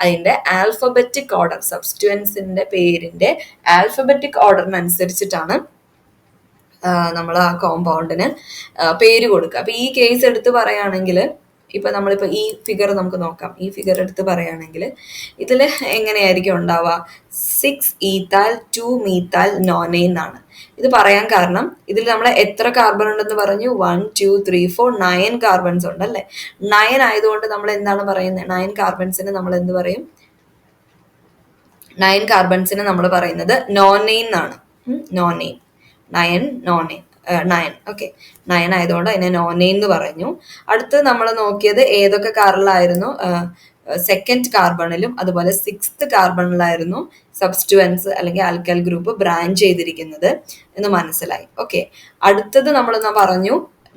അതിന്റെ ആൽഫബറ്റിക് ഓർഡർ, സബ്സ്റ്റിറ്റ്യൂവൻസിന്റെ പേരിന്റെ ആൽഫബറ്റിക് ഓർഡറിനനുസരിച്ചിട്ടാണ് നമ്മൾ ആ കോമ്പൗണ്ടിന് പേര് കൊടുക്കുക. അപ്പൊ ഈ കേസ് എടുത്ത് പറയുകയാണെങ്കിൽ ഇപ്പൊ നമ്മളിപ്പോ ഈ ഫിഗർ നമുക്ക് നോക്കാം. ഈ ഫിഗർ എടുത്ത് പറയുകയാണെങ്കിൽ ഇതിൽ എങ്ങനെയായിരിക്കും ഉണ്ടാവുക? 6 ഈഥാൽ 2 മീഥാൽ നോനൈൻ എന്നാണ്. ഇത് പറയാൻ കാരണം ഇതിൽ നമ്മൾ എത്ര കാർബൺ ഉണ്ടെന്ന് പറഞ്ഞു? 1 2 3 4 9 കാർബൺസ് ഉണ്ട് അല്ലേ? 9 ആയതുകൊണ്ട് നമ്മൾ എന്താണ് പറയുന്നത്? 9 കാർബൺസിന് നമ്മൾ എന്ത് പറയും? 9 കാർബൺസിന് നമ്മൾ പറയുന്നത് നോനെയിൻ എന്നാണ്. നോനെയിൻ 9 നോനെയിൻ 9 ഓക്കെ. 9 ആയതുകൊണ്ട് അതിനെ നോനെയിൻ എന്ന് പറഞ്ഞു. അടുത്ത് നമ്മൾ നോക്കിയത് ഏതൊക്കെ കാർബണിലായിരുന്നു? സെക്കൻഡ് കാർബണിലും അതുപോലെ 6th കാർബണിലായിരുന്നു സബ്സ്റ്റുവൻസ് അല്ലെങ്കിൽ ആൽക്കൈൽ ഗ്രൂപ്പ് ബ്രാഞ്ച് ചെയ്തിരിക്കുന്നത് എന്ന് മനസ്സിലായി. ഓക്കെ. അടുത്തത് നമ്മൾ പറഞ്ഞു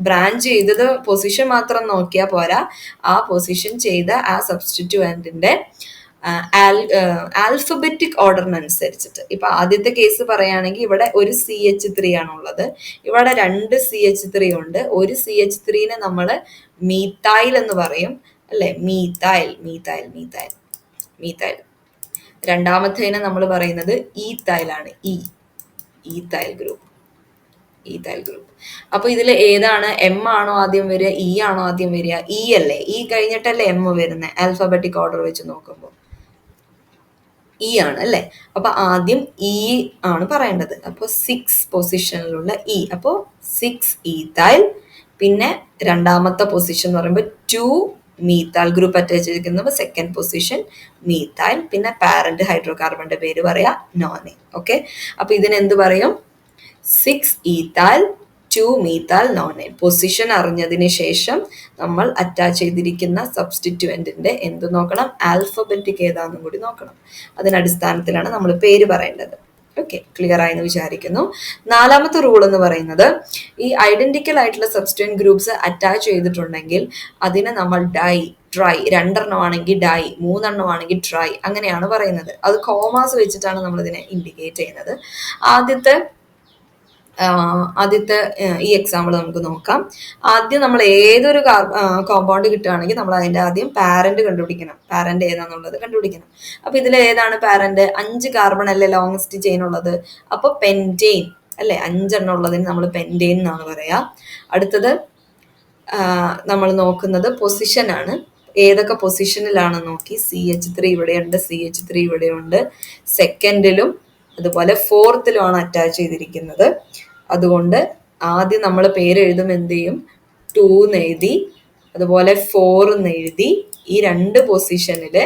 ബ്രാഞ്ച് ചെയ്തത് പൊസിഷൻ മാത്രം നോക്കിയാൽ പോരാ, ആ പൊസിഷൻ ചെയ്ത ആ സബ്സ്റ്റിറ്റ്യൂവന്റിന്റെ ആൽഫബറ്റിക് ഓർഡറിനനുസരിച്ചിട്ട്. ഇപ്പൊ ആദ്യത്തെ കേസ് പറയുകയാണെങ്കിൽ ഇവിടെ ഒരു CH3 ആണുള്ളത്, ഇവിടെ 2 CH3 ഉണ്ട്. ഒരു CH3നെ നമ്മൾ മീത്തൈൽ എന്ന് പറയും അല്ലെ? Methyl methyl methyl methyl. രണ്ടാമത്തേനെ നമ്മൾ പറയുന്നത് ഈത്തൈൽ ആണ്. Ethyl group, ethyl group. അപ്പൊ ഇതിൽ ഏതാണ്? M ആണോ ആദ്യം വരിക? E ആണോ ആദ്യം വരിക? E അല്ലേ? E കഴിഞ്ഞിട്ടല്ലേ M വരുന്നത് ആൽഫബറ്റിക് ഓർഡർ വെച്ച് നോക്കുമ്പോൾ. E ആണ് അല്ലേ? അപ്പൊ ആദ്യം E ആണ് പറയേണ്ടത്. അപ്പോൾ 6 പൊസിഷനിലുള്ള E. അപ്പോൾ 6 ഈത്തൈൽ. പിന്നെ രണ്ടാമത്തെ പൊസിഷൻ എന്ന് പറയുമ്പോൾ 2 മീത്താൽ ഗ്രൂപ്പ് അറ്റാച്ച് ചെയ്തിരിക്കുന്നത് സെക്കൻഡ് പൊസിഷൻ മീത്തൈൽ. പിന്നെ പാരന്റ് ഹൈഡ്രോ കാർബണിന്റെ പേര് പറയാ നോനെയിൻ. ഓക്കെ. അപ്പൊ ഇതിനെന്ത് പറയും? 6 ഈത്താൽ 2 മീത്താൽ നോനെയിൻ. പൊസിഷൻ അറിഞ്ഞതിന് ശേഷം നമ്മൾ അറ്റാച്ച് ചെയ്തിരിക്കുന്ന സബ്സ്റ്റിറ്റ്യൂവന്റിന്റെ എന്ത് നോക്കണം? ആൽഫബറ്റിക് ഏതാണെന്നും കൂടി നോക്കണം. അതിനടിസ്ഥാനത്തിലാണ് നമ്മൾ പേര് പറയേണ്ടത്. ഓക്കെ, ക്ലിയർ ആയെന്ന് വിചാരിക്കുന്നു. നാലാമത്തെ റൂൾ എന്ന് പറയുന്നത് ഈ ഐഡന്റിക്കൽ ആയിട്ടുള്ള സബ്സ്റ്റിറ്റ്യൂവന്റ് ഗ്രൂപ്പ്സ് അറ്റാച്ച് ചെയ്തിട്ടുണ്ടെങ്കിൽ അതിനെ നമ്മൾ ഡൈ, ട്രൈ, 2 ആണെങ്കിൽ ഡൈ, 3 ആണെങ്കിൽ ട്രൈ, അങ്ങനെയാണ് പറയുന്നത്. അത് കോമാസ് വെച്ചിട്ടാണ് നമ്മൾ ഇതിനെ ഇൻഡിക്കേറ്റ് ചെയ്യുന്നത്. ആദ്യത്തെ ഈ എക്സാമ്പിൾ നമുക്ക് നോക്കാം. ആദ്യം നമ്മൾ ഏതൊരു കോമ്പൗണ്ട് കിട്ടുകയാണെങ്കിൽ നമ്മൾ അതിന്റെ ആദ്യം പാരന്റ് കണ്ടുപിടിക്കണം. പാരന്റ് ഏതാണെന്നുള്ളത് കണ്ടുപിടിക്കണം. അപ്പൊ ഇതിൽ ഏതാണ് പാരന്റ്? 5 കാർബൺ അല്ലേ ലോങ്സ്റ്റ് ചെയിൻ ഉള്ളത്? അപ്പൊ പെന്റെയിൻ അല്ലെ? 5 ഉള്ളതിന് നമ്മൾ പെന്റെയിൻ എന്നാണ് പറയാ. അടുത്തത് നമ്മൾ നോക്കുന്നത് പൊസിഷൻ ആണ്. ഏതൊക്കെ പൊസിഷനിലാണ് നോക്കി. CH3 ഇവിടെയുണ്ട്, CH3 ഇവിടെയുണ്ട്. സെക്കൻഡിലും അതുപോലെ 4ത്തിലുമാണ് അറ്റാച്ച് ചെയ്തിരിക്കുന്നത്. അതുകൊണ്ട് ആദ്യം നമ്മൾ പേര് എഴുതും. എന്ത് ചെയ്യും? 2 എന്ന് എഴുതി, അതുപോലെ 4 എന്ന് എഴുതി. ഈ 2 പൊസിഷനില്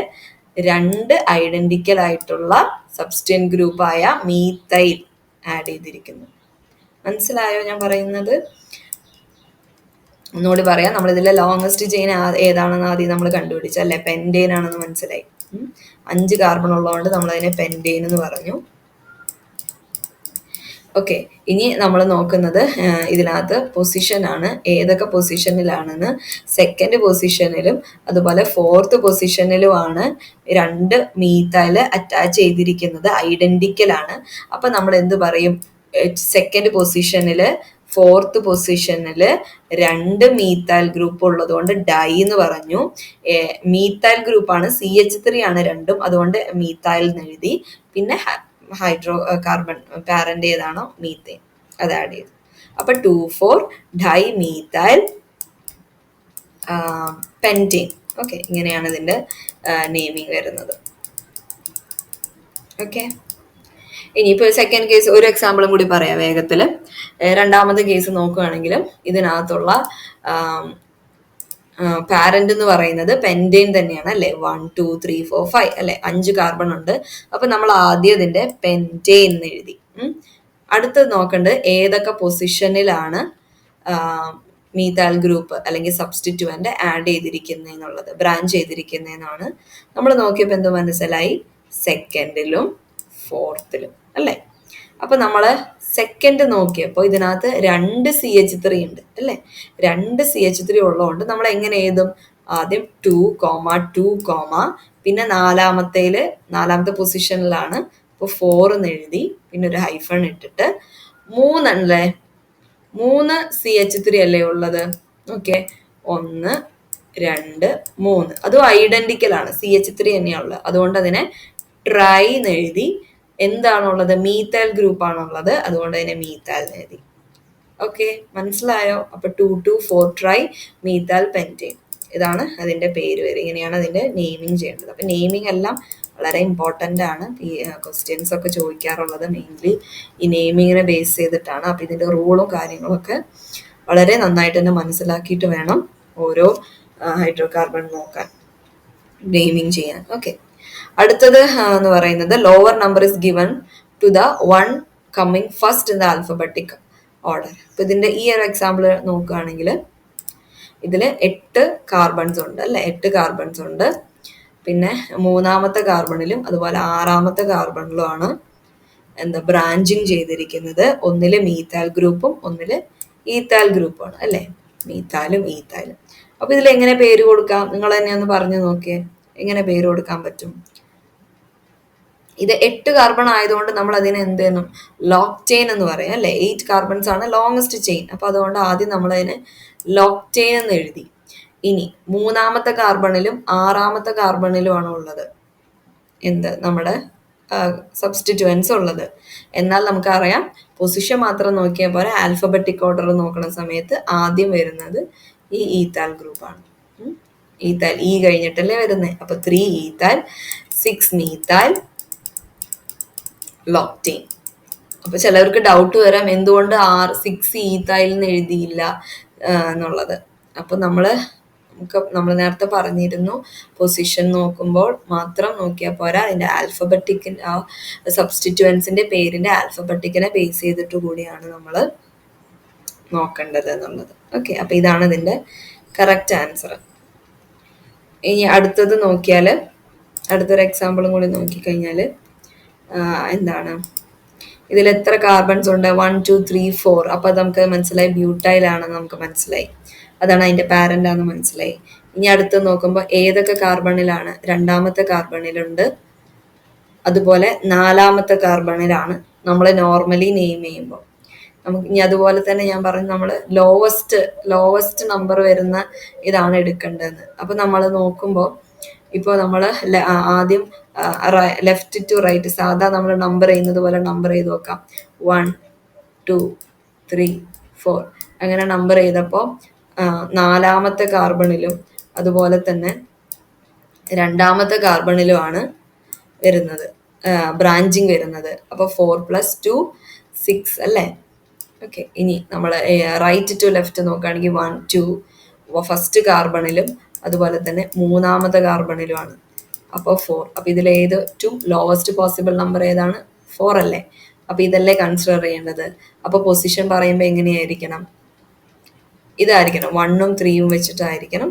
2 ഐഡന്റിക്കൽ ആയിട്ടുള്ള സബ്സ്റ്റിറ്റ്യൂവന്റ് ഗ്രൂപ്പായ മീത്തൈൽ ആഡ് ചെയ്തിരിക്കുന്നു. മനസ്സിലായോ ഞാൻ പറയുന്നത്? ഒന്നുകൂടി പറയാം. നമ്മളിതിലെ ലോങ്സ്റ്റ് ചെയിൻ ഏതാണെന്ന് ആദ്യം നമ്മൾ കണ്ടുപിടിച്ചു അല്ലെ? പെന്റെയിൻ ആണെന്ന് മനസ്സിലായി. 5 കാർബൺ ഉള്ളതുകൊണ്ട് നമ്മൾ അതിനെ പെന്റെയിൻ എന്ന് പറഞ്ഞു. ഓക്കെ, ഇനി നമ്മൾ നോക്കുന്നത് ഇതിനകത്ത് പൊസിഷൻ ആണ്. ഏതൊക്കെ പൊസിഷനിലാണെന്ന്. സെക്കൻഡ് പൊസിഷനിലും അതുപോലെ 4th പൊസിഷനിലുമാണ് 2 മീത്തൈൽ അറ്റാച്ച് ചെയ്തിരിക്കുന്നത്. ഐഡന്റിക്കൽ ആണ്. അപ്പൊ നമ്മൾ എന്ത് പറയും? സെക്കൻഡ് പൊസിഷനില് 4th പൊസിഷനില് 2 മീത്തൈൽ ഗ്രൂപ്പ് ഉള്ളത് കൊണ്ട് ഡൈ എന്ന് പറഞ്ഞു. മീത്തൈൽ ഗ്രൂപ്പാണ്, CH3 ആണ് രണ്ടും, അതുകൊണ്ട് മീത്തൈൽ എന്ന് എഴുതി. പിന്നെ ഹൈഡ്രോ കാർബൺ പാരന്റ് ഏതാണോ മീത്തേൻ അത് ആഡ് ചെയ്തു. അപ്പൊ 2,4 ഡൈ മീത്തൈൽ പെന്റെയിൻ. ഓക്കെ, ഇങ്ങനെയാണ് ഇതിന്റെ നെയിമിങ് വരുന്നത്. ഓക്കെ, ഇനിയിപ്പോൾ സെക്കൻഡ് കേസ് ഒരു എക്സാമ്പിളും കൂടി പറയാം വേഗത്തിൽ. രണ്ടാമത്തെ കേസ് നോക്കുകയാണെങ്കിലും ഇതിനകത്തുള്ള പാരന്റ് എന്ന് പറയുന്നത് പെന്റെയിൻ തന്നെയാണ് അല്ലെ? 1 2 3 4 5 അല്ലെ? 5 കാർബൺ ഉണ്ട്. അപ്പൊ നമ്മൾ ആദ്യം ഇതിന്റെ പെന്റെയിൻ എന്ന് എഴുതി. അടുത്തത് നോക്കേണ്ടത് ഏതൊക്കെ പൊസിഷനിലാണ് മീത്തൈൽ ഗ്രൂപ്പ് അല്ലെങ്കിൽ സബ്സ്റ്റിറ്റ്യൂവന്റ് ആഡ് ചെയ്തിരിക്കുന്നതെന്നുള്ളത്, ബ്രാഞ്ച് ചെയ്തിരിക്കുന്നതെന്നാണ്. നമ്മൾ നോക്കിയപ്പോൾ എന്ത് മനസ്സിലായി? സെക്കൻഡിലും 4ത്തിലും അല്ലേ? അപ്പൊ നമ്മള് സെക്കൻഡ് നോക്കിയപ്പോൾ ഇതിനകത്ത് 2 CH3 ഉണ്ട് അല്ലേ? 2 CH3 ഉള്ളതുകൊണ്ട് നമ്മൾ എങ്ങനെ എഴുതും? ആദ്യം 2, 2, പിന്നെ നാലാമത്തെ പൊസിഷനിലാണ്. ഇപ്പോൾ 4 എന്ന് എഴുതി, പിന്നെ ഒരു ഹൈഫൺ ഇട്ടിട്ട് 3 അല്ലേ? 3 CH3 അല്ലേ ഉള്ളത്? ഓക്കെ, 1 2 3. അതും ഐഡന്റിക്കൽ ആണ്, CH3 തന്നെയാണുള്ളത്. അതുകൊണ്ട് അതിനെ ട്രൈ എന്ന് എഴുതി. എന്താണുള്ളത്? മീത്തൈൽ ഗ്രൂപ്പ് ആണുള്ളത്, അതുകൊണ്ട് അതിനെ മീത്തൈൽ എന്ന് എഴുതി. ഓക്കെ, മനസ്സിലായോ? അപ്പൊ 2,2,4 ട്രൈ മീത്താൽ പെൻറ്റേൻ, ഇതാണ് അതിന്റെ പേര് വരെ. ഇങ്ങനെയാണ് അതിന്റെ നെയിമിങ് ചെയ്യേണ്ടത്. അപ്പൊ നെയിമിങ് എല്ലാം വളരെ ഇമ്പോർട്ടൻ്റ് ആണ്. ഈ ക്വസ്റ്റ്യൻസ് ഒക്കെ ചോദിക്കാറുള്ളത് മെയിൻലി ഈ നെയിമിങ്ങിനെ ബേസ് ചെയ്തിട്ടാണ്. അപ്പൊ ഇതിന്റെ റൂളും കാര്യങ്ങളും ഒക്കെ വളരെ നന്നായിട്ട് തന്നെ മനസ്സിലാക്കിയിട്ട് വേണം ഓരോ ഹൈഡ്രോ കാർബൺ നോക്കാൻ, നെയിമിങ് ചെയ്യാൻ. ഓക്കെ, അടുത്തത് എന്ന് പറയുന്നത് lower number is given to the one coming first in the alphabetic order. അപ്പൊ ഇതിന്റെ ഈ ഒരു എക്സാമ്പിൾ നോക്കുകയാണെങ്കിൽ ഇതിൽ 8 കാർബൺസ് ഉണ്ട് അല്ലെ, 8 കാർബൺസ് ഉണ്ട്. പിന്നെ മൂന്നാമത്തെ കാർബണിലും അതുപോലെ ആറാമത്തെ കാർബണിലുമാണ് എന്താ ബ്രാഞ്ചിങ് ചെയ്തിരിക്കുന്നത്. ഒന്നില് മീത്താൽ ഗ്രൂപ്പും ഒന്നില് ഈത്താൽ ഗ്രൂപ്പുമാണ് അല്ലെ, മീത്താലും ഈത്താലും. അപ്പൊ ഇതിൽ എങ്ങനെ പേര് കൊടുക്കാം? നിങ്ങൾ തന്നെ ഒന്ന് പറഞ്ഞു നോക്കിയേ, എങ്ങനെ പേര് കൊടുക്കാൻ പറ്റും? ഇത് 8 കാർബൺ ആയതുകൊണ്ട് നമ്മൾ അതിനെ എന്ത് ചെയ്യുന്നു? ലോക്ക് ചെയിൻ എന്ന് പറയും അല്ലെ. 8 കാർബൺസ് ആണ് ലോങ്സ്റ്റ് ചെയിൻ. അപ്പൊ അതുകൊണ്ട് ആദ്യം നമ്മൾ അതിനെ ലോക്ക് ചെയിൻ എന്ന് എഴുതി. ഇനി മൂന്നാമത്തെ കാർബണിലും ആറാമത്തെ കാർബണിലുമാണ് ഉള്ളത് എന്ത്, നമ്മുടെ സബ്സ്റ്റിറ്റ്യൂവൻസ് ഉള്ളത്. എന്നാൽ നമുക്കറിയാം പൊസിഷൻ മാത്രം നോക്കിയാൽ പോലെ ആൽഫബറ്റിക് ഓർഡർ നോക്കുന്ന സമയത്ത് ആദ്യം വരുന്നത് ഈ ഈത്താൽ ഗ്രൂപ്പാണ്. ഈത്താൽ ഇ കഴിഞ്ഞിട്ടല്ലേ വരുന്നത്. അപ്പൊ 3 ഈത്താൽ, 6 മീത്താൽ, ലോക്റ്റെയിൻ. അപ്പൊ ചിലവർക്ക് ഡൗട്ട് വരാം എന്തുകൊണ്ട് 6 ഈത്തായിൽ നിന്ന് എഴുതിയില്ല എന്നുള്ളത്. അപ്പൊ നമ്മൾ നേരത്തെ പറഞ്ഞിരുന്നു പൊസിഷൻ നോക്കുമ്പോൾ മാത്രം നോക്കിയാൽ പോരാ, അതിന്റെ ആൽഫബറ്റിക്കിന്റെ ആ സബ്സ്റ്റിറ്റ്യൂവൻസിന്റെ പേരിന്റെ ആൽഫബറ്റിക്കിനെ ബേസ് ചെയ്തിട്ട് കൂടിയാണ് നമ്മൾ നോക്കേണ്ടത് എന്നുള്ളത്. ഓക്കെ, അപ്പൊ ഇതാണ് ഇതിന്റെ കറക്റ്റ് ആൻസർ. ഇനി അടുത്തത് നോക്കിയാൽ, അടുത്തൊരു എക്സാമ്പിളും കൂടി നോക്കിക്കഴിഞ്ഞാൽ എന്താണ്, ഇതിൽ എത്ര കാർബൺസ് ഉണ്ട്? 1 2 3 4. അപ്പൊ അത് നമുക്ക് മനസ്സിലായി ബ്യൂട്ടൈലാണെന്ന് നമുക്ക് മനസ്സിലായി, അതാണ് അതിന്റെ പാരന്റ് ആണെന്ന് മനസ്സിലായി. ഇനി അടുത്ത് നോക്കുമ്പോൾ ഏതൊക്കെ കാർബണിലാണ്? രണ്ടാമത്തെ കാർബണിലുണ്ട്, അതുപോലെ നാലാമത്തെ കാർബണിലാണ് നമ്മൾ നോർമലി നെയിം ചെയ്യുമ്പോൾ. നമുക്ക് ഇനി അതുപോലെ തന്നെ ഞാൻ പറഞ്ഞു നമ്മൾ ലോവസ്റ്റ് നമ്പർ വരുന്ന ഇതാണ് എടുക്കേണ്ടതെന്ന്. അപ്പൊ നമ്മൾ നോക്കുമ്പോൾ ഇപ്പോൾ നമ്മൾ ആദ്യം ലെഫ്റ്റ് ടു റൈറ്റ് സാധാ നമ്മൾ നമ്പർ ചെയ്യുന്നത് പോലെ നമ്പർ ചെയ്ത് നോക്കാം. 1 2 3 4 അങ്ങനെ നമ്പർ ചെയ്തപ്പോൾ നാലാമത്തെ കാർബണിലും അതുപോലെ തന്നെ രണ്ടാമത്തെ കാർബണിലുമാണ് വരുന്നത് ബ്രാഞ്ചിങ് വരുന്നത്. അപ്പോൾ 4 + 2 6 അല്ലേ. ഓക്കെ, ഇനി നമ്മൾ റൈറ്റ് ടു ലെഫ്റ്റ് നോക്കുകയാണെങ്കിൽ 1 2 ഫസ്റ്റ് കാർബണിലും അതുപോലെ തന്നെ മൂന്നാമത്തെ കാർബണിലുമാണ്. അപ്പോൾ 4. അപ്പൊ ഇതിൽ ഏറ്റവും ലോവസ്റ്റ് പോസിബിൾ നമ്പർ ഏതാണ്? 4 അല്ലേ. അപ്പൊ ഇതല്ലേ കൺസിഡർ ചെയ്യേണ്ടത്. അപ്പൊ പൊസിഷൻ പറയുമ്പോൾ എങ്ങനെയായിരിക്കണം? ഇതായിരിക്കണം, 1ഉം 3ഉം വെച്ചിട്ടായിരിക്കണം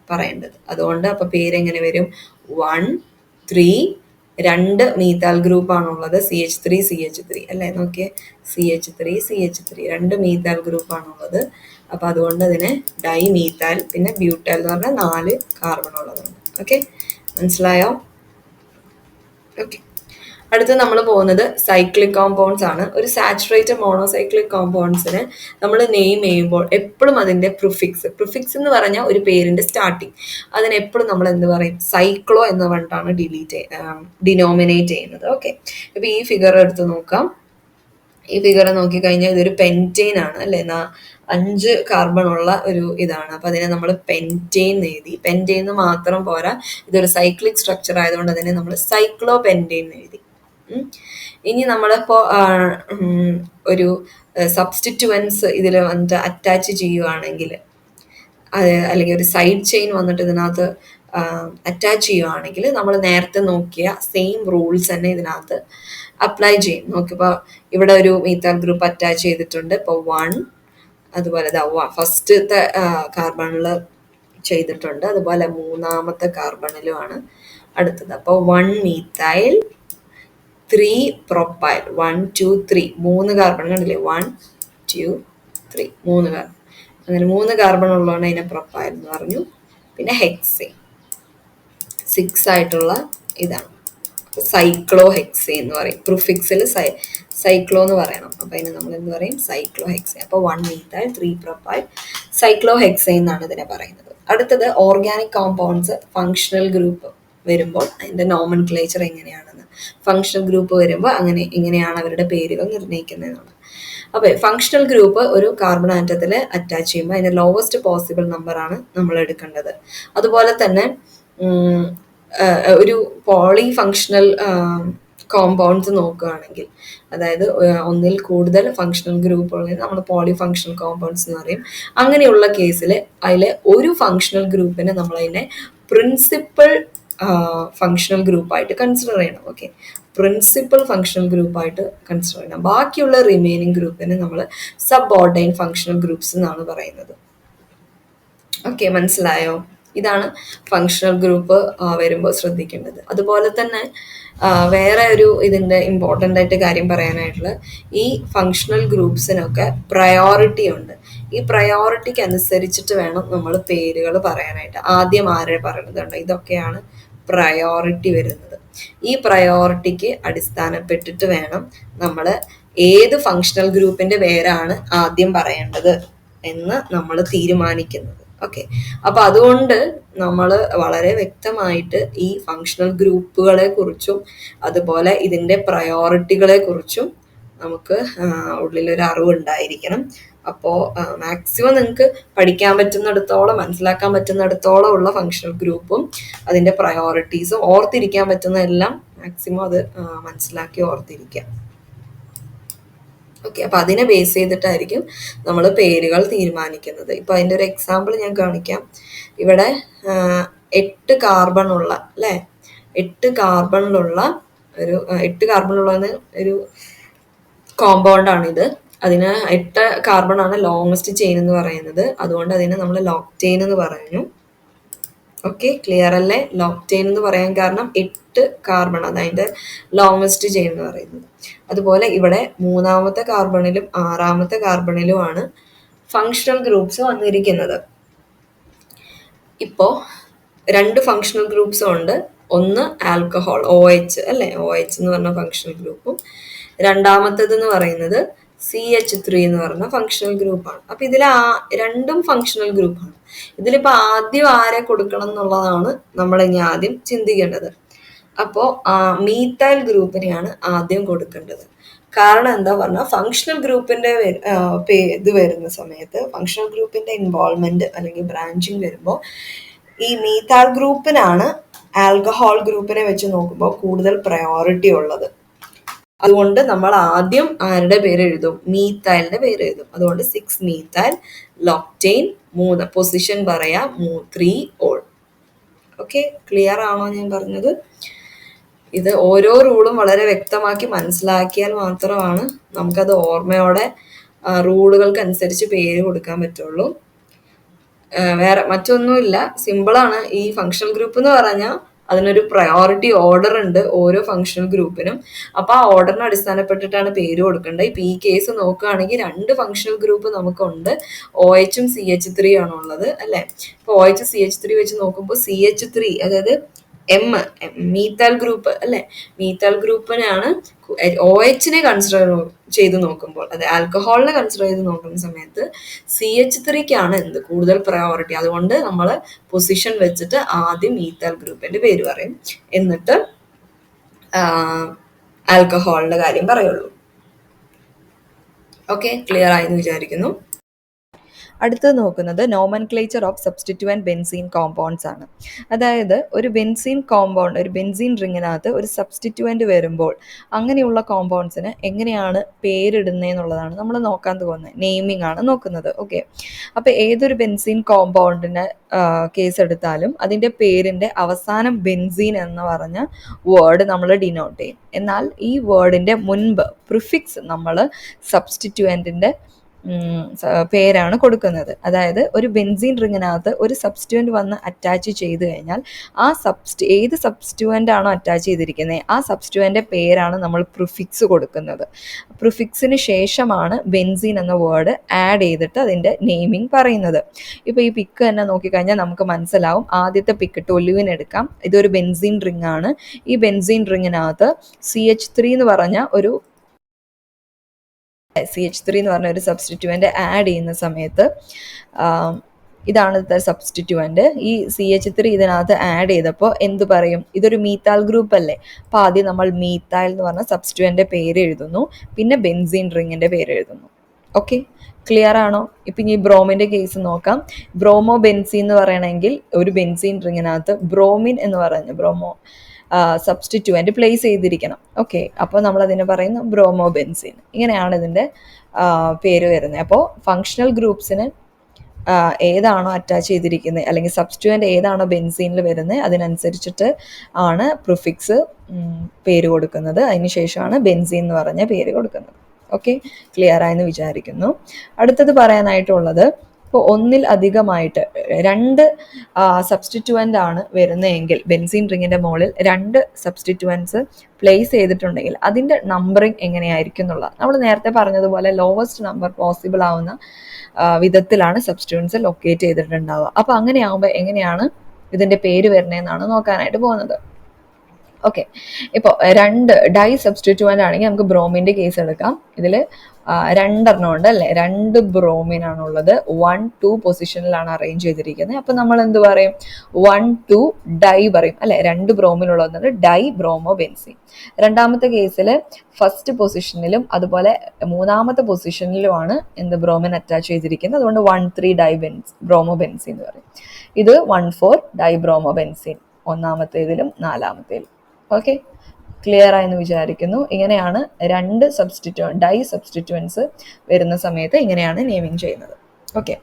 പറയേണ്ടത്. അതുകൊണ്ട് അപ്പൊ പേരെങ്ങനെ വരും? 1 3 2 മീത്താൽ ഗ്രൂപ്പാണുള്ളത്, CH3 CH3 അല്ലേ. നോക്കിയേ, CH3 CH3 2 മീത്താൽ ഗ്രൂപ്പാണുള്ളത്. അപ്പൊ അതുകൊണ്ട് അതിനെ ഡൈ മീത്താൽ, പിന്നെ ബ്യൂട്ടാൽ എന്ന് പറഞ്ഞാൽ 4 കാർബൺ ഉള്ളതാണ്. ഓക്കെ, മനസ്സിലായോ? ഓക്കെ, അടുത്ത് നമ്മൾ പോകുന്നത് സൈക്ലിക് കോമ്പൗണ്ട്സ് ആണ്. ഒരു സാച്ചുറേറ്റഡ് മോണോസൈക്ലിക് കോമ്പൗണ്ട്സിന് നമ്മൾ നെയിം ചെയ്യുമ്പോൾ എപ്പോഴും അതിന്റെ പ്രിഫിക്സ് എന്ന് പറഞ്ഞാൽ ഒരു പേരിന്റെ സ്റ്റാർട്ടിങ്, അതിന് എപ്പോഴും നമ്മൾ എന്ത് പറയും? സൈക്ലോ എന്ന് പറഞ്ഞിട്ടാണ് ഡിനോമിനേറ്റ് ചെയ്യുന്നത്. ഓക്കെ, ഇപ്പൊ ഈ ഫിഗർ എടുത്ത് നോക്കാം. ഈ ഫിഗർ നോക്കിക്കഴിഞ്ഞാൽ ഇതൊരു പെൻറ്റെയിൻ ആണ് അല്ലെ, 5 കാർബൺ ഉള്ള ഒരു ഇതാണ്. അപ്പൊ അതിനെ നമ്മൾ പെൻറ്റെയിൻ എഴുതി. പെൻറ്റെയിൻ മാത്രം പോരാ, ഇതൊരു സൈക്ലിക് സ്ട്രക്ചർ ആയതുകൊണ്ട് അതിനെ നമ്മൾ സൈക്ലോ പെൻറ്റെയിൻ എഴുതി. ഇനി നമ്മളിപ്പോ ഒരു സബ്സ്റ്റിറ്റ്യൂവൻസ് ഇതിൽ വന്നിട്ട് അറ്റാച്ച് ചെയ്യുവാണെങ്കിൽ, അല്ലെങ്കിൽ ഒരു സൈഡ് ചെയിൻ വന്നിട്ട് ഇതിനകത്ത് അറ്റാച്ച് ചെയ്യുവാണെങ്കിൽ നമ്മൾ നേരത്തെ നോക്കിയ സെയിം റൂൾസ് തന്നെ ഇതിനകത്ത് അപ്ലൈ ചെയ്യും. നോക്കിയപ്പോൾ ഇവിടെ ഒരു മീത്താൽ ഗ്രൂപ്പ് അറ്റാച്ച് ചെയ്തിട്ടുണ്ട്. ഇപ്പോൾ 1, അതുപോലെ ഫസ്റ്റത്തെ കാർബണിൽ ചെയ്തിട്ടുണ്ട്, അതുപോലെ മൂന്നാമത്തെ കാർബണിലുമാണ് അടുത്തത്. അപ്പോൾ 1 മീത്തൈൽ 3 പ്രൊപ്പൈൽ, 1 2 3 3 കാർബൺ കണ്ടില്ലേ, 1 2 3 3 കാർബൺ. അങ്ങനെ 3 കാർബൺ ഉള്ളതുകൊണ്ട് അതിനെ പ്രൊപ്പൈൽ എന്ന് പറഞ്ഞു. പിന്നെ ഹെക്സേൻ 6 ആയിട്ടുള്ള ഇതാണ്, സൈക്ലോ ഹെക്സേൻ എന്ന് പറയും. പ്രിഫിക്സിൽ സൈക്ലോ എന്ന് പറയണം. അപ്പൊ അതിന് നമ്മൾ എന്ത് പറയും? സൈക്ലോ ഹെക്സേൻ. അപ്പൊ 1 മീത്തൈൽ 3 പ്രൊപ്പൈൽ സൈക്ലോ ഹെക്സേൻ എന്നാണ് ഇതിനെ പറയുന്നത്. അടുത്തത് ഓർഗാനിക് കോമ്പൗണ്ട്സ് ഫങ്ഷണൽ ഗ്രൂപ്പ് വരുമ്പോൾ അതിന്റെ നോമൻക്ലേച്ചർ എങ്ങനെയാണെന്ന്. ഫങ്ഷണൽ ഗ്രൂപ്പ് വരുമ്പോൾ ഇങ്ങനെയാണ് അവരുടെ പേരുകൾ നിർണ്ണയിക്കുന്നതെന്നാണ്. അപ്പോൾ ഫങ്ഷണൽ ഗ്രൂപ്പ് ഒരു കാർബൺ ആറ്റത്തിൽ അറ്റാച്ച് ചെയ്യുമ്പോൾ അതിൻ്റെ ലോവസ്റ്റ് പോസിബിൾ നമ്പറാണ് നമ്മൾ എടുക്കേണ്ടത്. അതുപോലെ തന്നെ ഒരു പോളി ഫങ്ഷണൽ കോമ്പൗണ്ട്സ് നോക്കുകയാണെങ്കിൽ, അതായത് ഒന്നിൽ കൂടുതൽ ഫങ്ഷണൽ ഗ്രൂപ്പുകളിൽ നമ്മൾ പോളി ഫങ്ഷണൽ കോമ്പൗണ്ട്സ് എന്ന് പറയും. അങ്ങനെയുള്ള കേസിൽ അതിലെ ഒരു ഫങ്ഷണൽ ഗ്രൂപ്പിനെ നമ്മളതിനെ പ്രിൻസിപ്പൽ ഫങ്ഷണൽ ഗ്രൂപ്പായിട്ട് കൺസിഡർ ചെയ്യണം. ഓക്കെ, പ്രിൻസിപ്പൽ ഫങ്ഷണൽ ഗ്രൂപ്പായിട്ട് കൺസിഡർ ചെയ്യണം. ബാക്കിയുള്ള റിമൈനിങ് ഗ്രൂപ്പിനെ നമ്മൾ സബ് ഓർഡൈൻ ഫങ്ഷണൽ ഗ്രൂപ്പ്സ് എന്നാണ് പറയുന്നത്. ഓക്കെ, മനസ്സിലായോ? ഇതാണ് ഫങ്ഷണൽ ഗ്രൂപ്പ് വരുമ്പോൾ ശ്രദ്ധിക്കേണ്ടത്. അതുപോലെ തന്നെ വേറെ ഒരു ഇതിൻ്റെ ഇമ്പോർട്ടൻ്റ് ആയിട്ട് കാര്യം പറയാനായിട്ടുള്ള, ഈ ഫങ്ഷണൽ ഗ്രൂപ്പ്സിനൊക്കെ പ്രയോറിറ്റി ഉണ്ട്. ഈ പ്രയോറിറ്റിക്ക് അനുസരിച്ചിട്ട് വേണം നമ്മൾ പേരുകൾ പറയാനായിട്ട്. ആദ്യം ആരെ പറയുന്നതുണ്ട്, ഇതൊക്കെയാണ് പ്രയോറിറ്റി വരുന്നത്. ഈ പ്രയോറിറ്റിക്ക് അടിസ്ഥാനപ്പെട്ടിട്ട് വേണം നമ്മൾ ഏത് ഫങ്ഷണൽ ഗ്രൂപ്പിൻ്റെ പേരാണ് ആദ്യം പറയേണ്ടത് എന്ന് നമ്മൾ തീരുമാനിക്കുന്നത്. ഓക്കെ, അപ്പൊ അതുകൊണ്ട് നമ്മൾ വളരെ വ്യക്തമായിട്ട് ഈ ഫങ്ഷണൽ ഗ്രൂപ്പുകളെ കുറിച്ചും അതുപോലെ ഇതിൻ്റെ പ്രയോറിറ്റികളെ കുറിച്ചും നമുക്ക് ഉള്ളിലൊരു അറിവുണ്ടായിരിക്കണം. അപ്പോൾ മാക്സിമം നിങ്ങൾക്ക് പഠിക്കാൻ പറ്റുന്നിടത്തോളം, മനസ്സിലാക്കാൻ പറ്റുന്നിടത്തോളം ഉള്ള ഫങ്ഷണൽ ഗ്രൂപ്പും അതിൻ്റെ പ്രയോറിറ്റീസും ഓർത്തിരിക്കാൻ പറ്റുന്ന എല്ലാം മാക്സിമം അത് മനസ്സിലാക്കി ഓർത്തിരിക്കാം. ഓക്കെ, അപ്പം അതിനെ ബേസ് ചെയ്തിട്ടായിരിക്കും നമ്മൾ പേരുകൾ തീരുമാനിക്കുന്നത്. ഇപ്പം അതിൻ്റെ ഒരു എക്സാമ്പിൾ ഞാൻ കാണിക്കാം. ഇവിടെ 8 കാർബൺ ഉള്ള, അല്ലേ, 8 കാർബണിലുള്ള ഒരു കോമ്പൗണ്ടാണിത്. അതിന് 8 കാർബൺ ആണ് ലോങ്സ്റ്റ് ചെയിൻ എന്ന് പറയുന്നത്. അതുകൊണ്ട് അതിനെ നമ്മൾ ലോക്റ്റെയിൻ എന്ന് പറഞ്ഞു. ഓക്കെ, ക്ലിയർ അല്ലേ? ലോക്റ്റെയിൻ എന്ന് പറയാൻ കാരണം 8 കാർബൺ ആണ് അതിൻ്റെ ലോങ്സ്റ്റ് ചെയിൻ എന്ന് പറയുന്നത്. അതുപോലെ ഇവിടെ 3ാമത്തെ കാർബണിലും 6ാമത്തെ കാർബണിലുമാണ് ഫങ്ഷണൽ ഗ്രൂപ്പ്സ് വന്നിരിക്കുന്നത്. ഇപ്പോൾ 2 ഫങ്ഷണൽ ഗ്രൂപ്പ്സും ഉണ്ട്. ഒന്ന് ആൽക്കഹോൾ, OH അല്ലേ, OH എന്ന് പറഞ്ഞ ഫങ്ഷണൽ ഗ്രൂപ്പും, രണ്ടാമത്തേതെന്ന് പറയുന്നത് CH3 എന്ന് പറഞ്ഞ ഫങ്ഷണൽ ഗ്രൂപ്പാണ്. അപ്പൊ ഇതിൽ രണ്ടും ഫങ്ഷണൽ ഗ്രൂപ്പാണ്. ഇതിലിപ്പോൾ ആദ്യം ആരെ കൊടുക്കണം എന്നുള്ളതാണ് നമ്മൾ ഇനി ആദ്യം ചിന്തിക്കേണ്ടത്. അപ്പോൾ മീത്തൈൽ ഗ്രൂപ്പിനെയാണ് ആദ്യം കൊടുക്കേണ്ടത്. കാരണം എന്താ പറഞ്ഞാൽ ഫങ്ഷണൽ ഗ്രൂപ്പിന്റെ ഇത് വരുന്ന സമയത്ത്, ഫങ്ഷണൽ ഗ്രൂപ്പിന്റെ ഇൻവോൾവ്മെന്റ് അല്ലെങ്കിൽ ബ്രാഞ്ചിങ് വരുമ്പോൾ ഈ മീത്തൈൽ ഗ്രൂപ്പിനാണ് ആൽക്കഹോൾ ഗ്രൂപ്പിനെ വെച്ച് നോക്കുമ്പോൾ കൂടുതൽ പ്രയോറിറ്റി ഉള്ളത്. അതുകൊണ്ട് നമ്മൾ ആദ്യം ആരുടെ പേര് എഴുതും? മീത്തൈലിന്റെ പേര് എഴുതും. അതുകൊണ്ട് 6 മീത്തൈൽ ലോക്റ്റെയിൻ, 3 പൊസിഷൻ പറയാം, 3 ഓൾ. ഓക്കെ, ക്ലിയർ ആണോ ഞാൻ പറഞ്ഞത്? ഇത് ഓരോ റൂളും വളരെ വ്യക്തമാക്കി മനസ്സിലാക്കിയാൽ മാത്രമാണ് നമുക്കത് ഓർമ്മയോടെ റൂളുകൾക്കനുസരിച്ച് പേര് കൊടുക്കാൻ പറ്റുള്ളൂ. വേറെ മറ്റൊന്നുമില്ല, സിമ്പിളാണ്. ഈ ഫങ്ഷണൽ ഗ്രൂപ്പ് എന്ന് പറഞ്ഞാൽ അതിനൊരു പ്രയോറിറ്റി ഓർഡർ ഉണ്ട് ഓരോ ഫങ്ഷണൽ ഗ്രൂപ്പിനും. അപ്പോൾ ആ ഓർഡറിനെ അടിസ്ഥാനപ്പെട്ടിട്ടാണ് പേര് കൊടുക്കേണ്ടത്. ഇപ്പം ഈ കേസ് നോക്കുകയാണെങ്കിൽ 2 ഫങ്ഷണൽ ഗ്രൂപ്പ് നമുക്കുണ്ട്. OHഉം CH3 ആണുള്ളത്, അല്ലേ? ഇപ്പോൾ OH CH3 വെച്ച് നോക്കുമ്പോൾ CH3, അതായത് മീത്തൈൽ ഗ്രൂപ്പ്, അല്ലെ, മീത്തൈൽ ഗ്രൂപ്പിനാണ് OHനെ കൺസിഡർ ചെയ്ത് നോക്കുമ്പോൾ, അതെ, ആൽക്കഹോളിനെ കൺസിഡർ ചെയ്ത് നോക്കുന്ന സമയത്ത് CH3ക്കാണ് എന്ത് കൂടുതൽ പ്രയോറിറ്റി. അതുകൊണ്ട് നമ്മൾ പൊസിഷൻ വെച്ചിട്ട് ആദ്യം മീത്തൈൽ ഗ്രൂപ്പിന്റെ പേര് പറയും, എന്നിട്ട് ആൽക്കഹോളിന്റെ കാര്യം പറയുള്ളൂ. ഓക്കെ, ക്ലിയർ ആയെന്ന് വിചാരിക്കുന്നു. അടുത്തത് നോക്കുന്നത് നോമൻക്ലേച്ചർ ഓഫ് സബ്സ്റ്റിറ്റ്യൂവൻറ്റ് ബെൻസീൻ കോമ്പൗണ്ട്സ് ആണ്. അതായത് ഒരു ബെൻസീൻ കോമ്പൗണ്ട്, ഒരു ബെൻസീൻ റിങ്ങിനകത്ത് ഒരു സബ്സ്റ്റിറ്റ്യൂവൻറ്റ് വരുമ്പോൾ അങ്ങനെയുള്ള കോമ്പൗണ്ട്സിന് എങ്ങനെയാണ് പേരിടുന്നതെന്നുള്ളതാണ് നമ്മൾ നോക്കാൻ പോകുന്നത്. നെയിമിംഗ് ആണ് നോക്കുന്നത്. ഓക്കെ, അപ്പോൾ ഏതൊരു ബെൻസീൻ കോമ്പൗണ്ടിൻ്റെ കേസ് എടുത്താലും അതിൻ്റെ പേരിൻ്റെ അവസാനം ബെൻസീൻ എന്ന് പറഞ്ഞ വേർഡ് നമ്മൾ ഡിനോട്ട് ചെയ്യും. എന്നാൽ ഈ വേർഡിൻ്റെ മുൻപ് പ്രിഫിക്സ് നമ്മൾ സബ്സ്റ്റിറ്റ്യൂവൻറ്റിൻ്റെ പേരാണ് കൊടുക്കുന്നത്. അതായത് ഒരു ബെൻസീൻ റിങ്ങിനകത്ത് ഒരു സബ്സ്റ്റിറ്റ്യൂവൻറ്റ് വന്ന് അറ്റാച്ച് ചെയ്ത് കഴിഞ്ഞാൽ ആ ഏത് സബ്സ്റ്റിറ്റ്യൂവൻ്റ് ആണോ അറ്റാച്ച് ചെയ്തിരിക്കുന്നത് ആ സബ്സ്റ്റിറ്റ്യൂവൻ്റെ പേരാണ് നമ്മൾ പ്രിഫിക്സ് കൊടുക്കുന്നത്. പ്രിഫിക്സിന് ശേഷമാണ് ബെൻസീൻ എന്ന വേർഡ് ആഡ് ചെയ്തിട്ട് അതിൻ്റെ നെയിമിംഗ് പറയുന്നത്. ഇപ്പോൾ ഈ പിക്ക് തന്നെ നോക്കിക്കഴിഞ്ഞാൽ നമുക്ക് മനസ്സിലാവും. ആദ്യത്തെ പിക്ക് ടൊലുവിൻ എടുക്കാം. ഇതൊരു ബെൻസീൻ റിങ് ആണ്. ഈ ബെൻസീൻ റിങ്ങിനകത്ത് CH3 എന്ന് പറഞ്ഞ ഒരു CH3 എന്ന് പറഞ്ഞ ഒരു സബ്സ്റ്റിറ്റ്യൂവൻ്റ് ആഡ് ചെയ്യുന്ന സമയത്ത് ഇതാണ് സബ്സ്റ്റിറ്റ്യൂവൻ്റ്. ഈ CH3 ഇതിനകത്ത് ആഡ് ചെയ്തപ്പോൾ എന്ത് പറയും? ഇതൊരു മീത്താൽ ഗ്രൂപ്പ് അല്ലേ. അപ്പോൾ ആദ്യം നമ്മൾ മീത്താൽ എന്ന് പറഞ്ഞ സബ്സ്റ്റിറ്റ്യൂവൻ്റെ പേര് എഴുതുന്നു, പിന്നെ ബെൻസീൻ റിങ്ങിൻ്റെ പേര് എഴുതുന്നു. ഓക്കെ, ക്ലിയർ ആണോ? ഇപ്പം ഈ ബ്രോമിൻ്റെ കേസ് നോക്കാം. ബ്രോമോ ബെൻസീൻ എന്ന് പറയണമെങ്കിൽ ഒരു ബെൻസീൻ റിങ്ങിനകത്ത് ബ്രോമിൻ എന്ന് പറഞ്ഞ് ബ്രോമോ സബ്സ്റ്റിറ്റ്യൂവൻ്റ് പ്ലേസ് ചെയ്തിരിക്കണം. ഓക്കെ, അപ്പോൾ നമ്മളതിനെ പറയുന്നു ബ്രോമോ ബെൻസീൻ. ഇങ്ങനെയാണ് ഇതിൻ്റെ പേര് വരുന്നത്. അപ്പോൾ ഫങ്ഷണൽ ഗ്രൂപ്പ്സിന് ഏതാണോ അറ്റാച്ച് ചെയ്തിരിക്കുന്നത് അല്ലെങ്കിൽ സബ്സ്റ്റിറ്റ്യൂവൻ്റ് ഏതാണോ ബെൻസീനിൽ വരുന്നത് അതിനനുസരിച്ചിട്ട് ആണ് പ്രിഫിക്സ് പേര് കൊടുക്കുന്നത്. അതിനുശേഷമാണ് ബെൻസീൻ എന്ന് പറഞ്ഞ പേര് കൊടുക്കുന്നത്. ഓക്കെ, ക്ലിയർ ആയെന്ന് വിചാരിക്കുന്നു. അടുത്തത് പറയാനായിട്ടുള്ളത്, ഇപ്പോൾ ഒന്നിൽ അധികമായിട്ട് രണ്ട് സബ്സ്റ്റിറ്റ്യൂവൻ്റ് ആണ് വരുന്നതെങ്കിൽ ബെൻസീൻ റിങ്ങിൻ്റെ മുകളിൽ രണ്ട് സബ്സ്റ്റിറ്റ്യൂവൻസ് പ്ലേസ് ചെയ്തിട്ടുണ്ടെങ്കിൽ അതിൻ്റെ നമ്പറിങ് എങ്ങനെയായിരിക്കും എന്നുള്ള നമ്മൾ നേരത്തെ പറഞ്ഞതുപോലെ ലോവസ്റ്റ് നമ്പർ പോസിബിൾ ആവുന്ന വിധത്തിലാണ് സബ്സ്റ്റിറ്റ്യൂവൻസ് ലൊക്കേറ്റ് ചെയ്തിട്ടുണ്ടാവുക. അപ്പോൾ അങ്ങനെയാകുമ്പോൾ എങ്ങനെയാണ് ഇതിൻ്റെ പേര് വരുന്നതെന്നാണ് നോക്കാനായിട്ട് പോകുന്നത്. ഓക്കെ, ഇപ്പോൾ രണ്ട് ഡൈ സബ്സ്റ്റിറ്റ്യൂവൻ്റ് ആണെങ്കിൽ നമുക്ക് ബ്രോമിൻ്റെ കേസ് എടുക്കാം. ഇതിൽ രണ്ടെണ്ണം ഉണ്ട് അല്ലേ, രണ്ട് ബ്രോമിനാണുള്ളത്. 1-2 പൊസിഷനിലാണ് അറേഞ്ച് ചെയ്തിരിക്കുന്നത്. അപ്പം നമ്മൾ എന്ത് പറയും? 1-2 ഡൈ പറയും അല്ലേ. രണ്ട് ബ്രോമിനുള്ളത് ഡൈ ബ്രോമോ ബെൻസീൻ. രണ്ടാമത്തെ കേസിൽ ഫസ്റ്റ് പൊസിഷനിലും അതുപോലെ മൂന്നാമത്തെ പൊസിഷനിലുമാണ് എന്ത് ബ്രോമിൻ അറ്റാച്ച് ചെയ്തിരിക്കുന്നത്. അതുകൊണ്ട് 1-3 ഡൈ ബ്രോമോ ബെൻസീൻ എന്ന് പറയും. ഇത് 1-4 ഡൈ ബ്രോമോ ബെൻസീൻ, ഒന്നാമത്തേതിലും നാലാമത്തേതിലും. ഓക്കെ, ക്ലിയർ ആയെന്ന് വിചാരിക്കുന്നു. ഇങ്ങനെയാണ് രണ്ട് ഡൈ സബ്സ്റ്റിറ്റ്യൂവൻസ് വരുന്ന സമയത്ത് ഇങ്ങനെയാണ് നെയിമിങ് ചെയ്യുന്നത്. ഓക്കെ,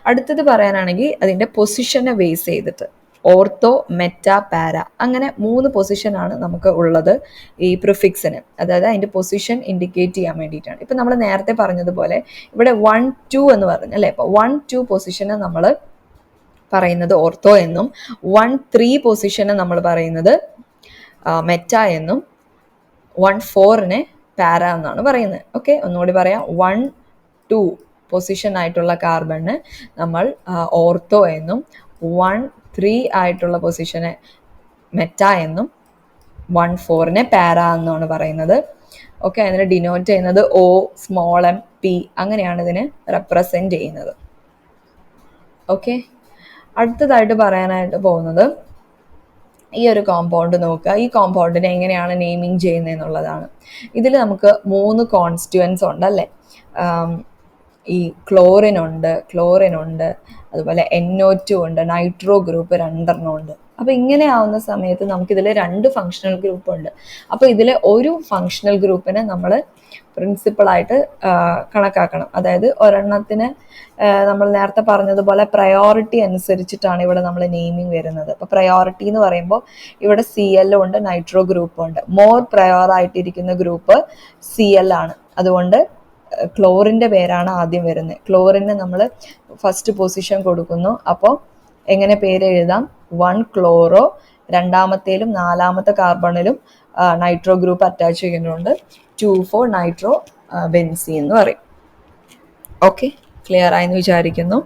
അടുത്തത് പറയാനാണെങ്കിൽ അതിൻ്റെ പൊസിഷനെ ബേസ് ചെയ്തിട്ട് ഓർത്തോ, മെറ്റ, പാര, അങ്ങനെ 3 പൊസിഷനാണ് നമുക്ക് ഉള്ളത് ഈ പ്രിഫിക്സിന്. അതായത് അതിൻ്റെ പൊസിഷൻ ഇൻഡിക്കേറ്റ് ചെയ്യാൻ വേണ്ടിയിട്ടാണ്. ഇപ്പം നമ്മൾ നേരത്തെ പറഞ്ഞതുപോലെ ഇവിടെ 1-2 എന്ന് പറഞ്ഞു അല്ലേ. അപ്പോൾ 1-2 പൊസിഷനെ നമ്മൾ പറയുന്നത് ഓർത്തോ എന്നും 1-3 പൊസിഷനെ നമ്മൾ പറയുന്നത് മെറ്റ എന്നും 1-4നെ പാര എന്നാണ് പറയുന്നത്. ഓക്കെ, ഒന്നുകൂടി പറയാം. 1-2 പൊസിഷൻ ആയിട്ടുള്ള കാർബണിന് നമ്മൾ ഓർത്തോ എന്നും 1-3 ആയിട്ടുള്ള പൊസിഷനെ മെറ്റ എന്നും 1-4നെ പാര എന്നാണ് പറയുന്നത്. ഓക്കെ, അതിനെ ഡിനോട്ട് ചെയ്യുന്നത് O, സ്മോൾ m, P, അങ്ങനെയാണ് ഇതിനെ റെപ്രസെൻറ്റ് ചെയ്യുന്നത്. ഓക്കെ, അടുത്തതായിട്ട് പറയാനായിട്ട് പോകുന്നത് ഈ ഒരു കോമ്പൗണ്ട് നോക്കുക. ഈ കോമ്പൗണ്ടിനെ എങ്ങനെയാണ് നെയിമിങ് ചെയ്യുന്നത് എന്നുള്ളതാണ്. ഇതിൽ നമുക്ക് 3 കോൺസ്റ്റിറ്റ്യുവൻസ് ഉണ്ടല്ലേ. ഈ ക്ലോറിൻ ഉണ്ട്, അതുപോലെ NO2 ഉണ്ട്, നൈട്രോ ഗ്രൂപ്പ് 2 ഉണ്ട്. അപ്പോൾ ഇങ്ങനെ ആവുന്ന സമയത്ത് നമുക്കിതിൽ 2 ഫങ്ഷണൽ ഗ്രൂപ്പ് ഉണ്ട്. അപ്പോൾ ഇതിലെ ഒരു ഫങ്ഷണൽ ഗ്രൂപ്പിനെ നമ്മൾ പ്രിൻസിപ്പളായിട്ട് കണക്കാക്കണം. അതായത് ഒരെണ്ണത്തിന് നമ്മൾ നേരത്തെ പറഞ്ഞതുപോലെ പ്രയോറിറ്റി അനുസരിച്ചിട്ടാണ് ഇവിടെ നമ്മൾ നെയിമിങ് വരുന്നത്. അപ്പോൾ പ്രയോറിറ്റി എന്ന് പറയുമ്പോൾ ഇവിടെ CL ഉണ്ട്, നൈട്രോ ഗ്രൂപ്പ് ഉണ്ട്. മോർ പ്രയോർ ആയിട്ടിരിക്കുന്ന ഗ്രൂപ്പ് CL ആണ്. അതുകൊണ്ട് ക്ലോറിൻ്റെ പേരാണ് ആദ്യം വരുന്നത്. ക്ലോറിന് നമ്മൾ ഫസ്റ്റ് പൊസിഷൻ കൊടുക്കുന്നു. അപ്പോൾ എങ്ങനെ പേര് എഴുതാം? 1 ക്ലോറോ, രണ്ടാമത്തേലും നാലാമത്തെ കാർബണിലും നൈട്രോ ഗ്രൂപ്പ് അറ്റാച്ച് ചെയ്യുന്നുണ്ട്. 2,4 നൈട്രോ ബെൻസീൻ എന്ന് പറയും. ഓക്കെ, ക്ലിയർ ആയെന്ന് വിചാരിക്കുന്നു.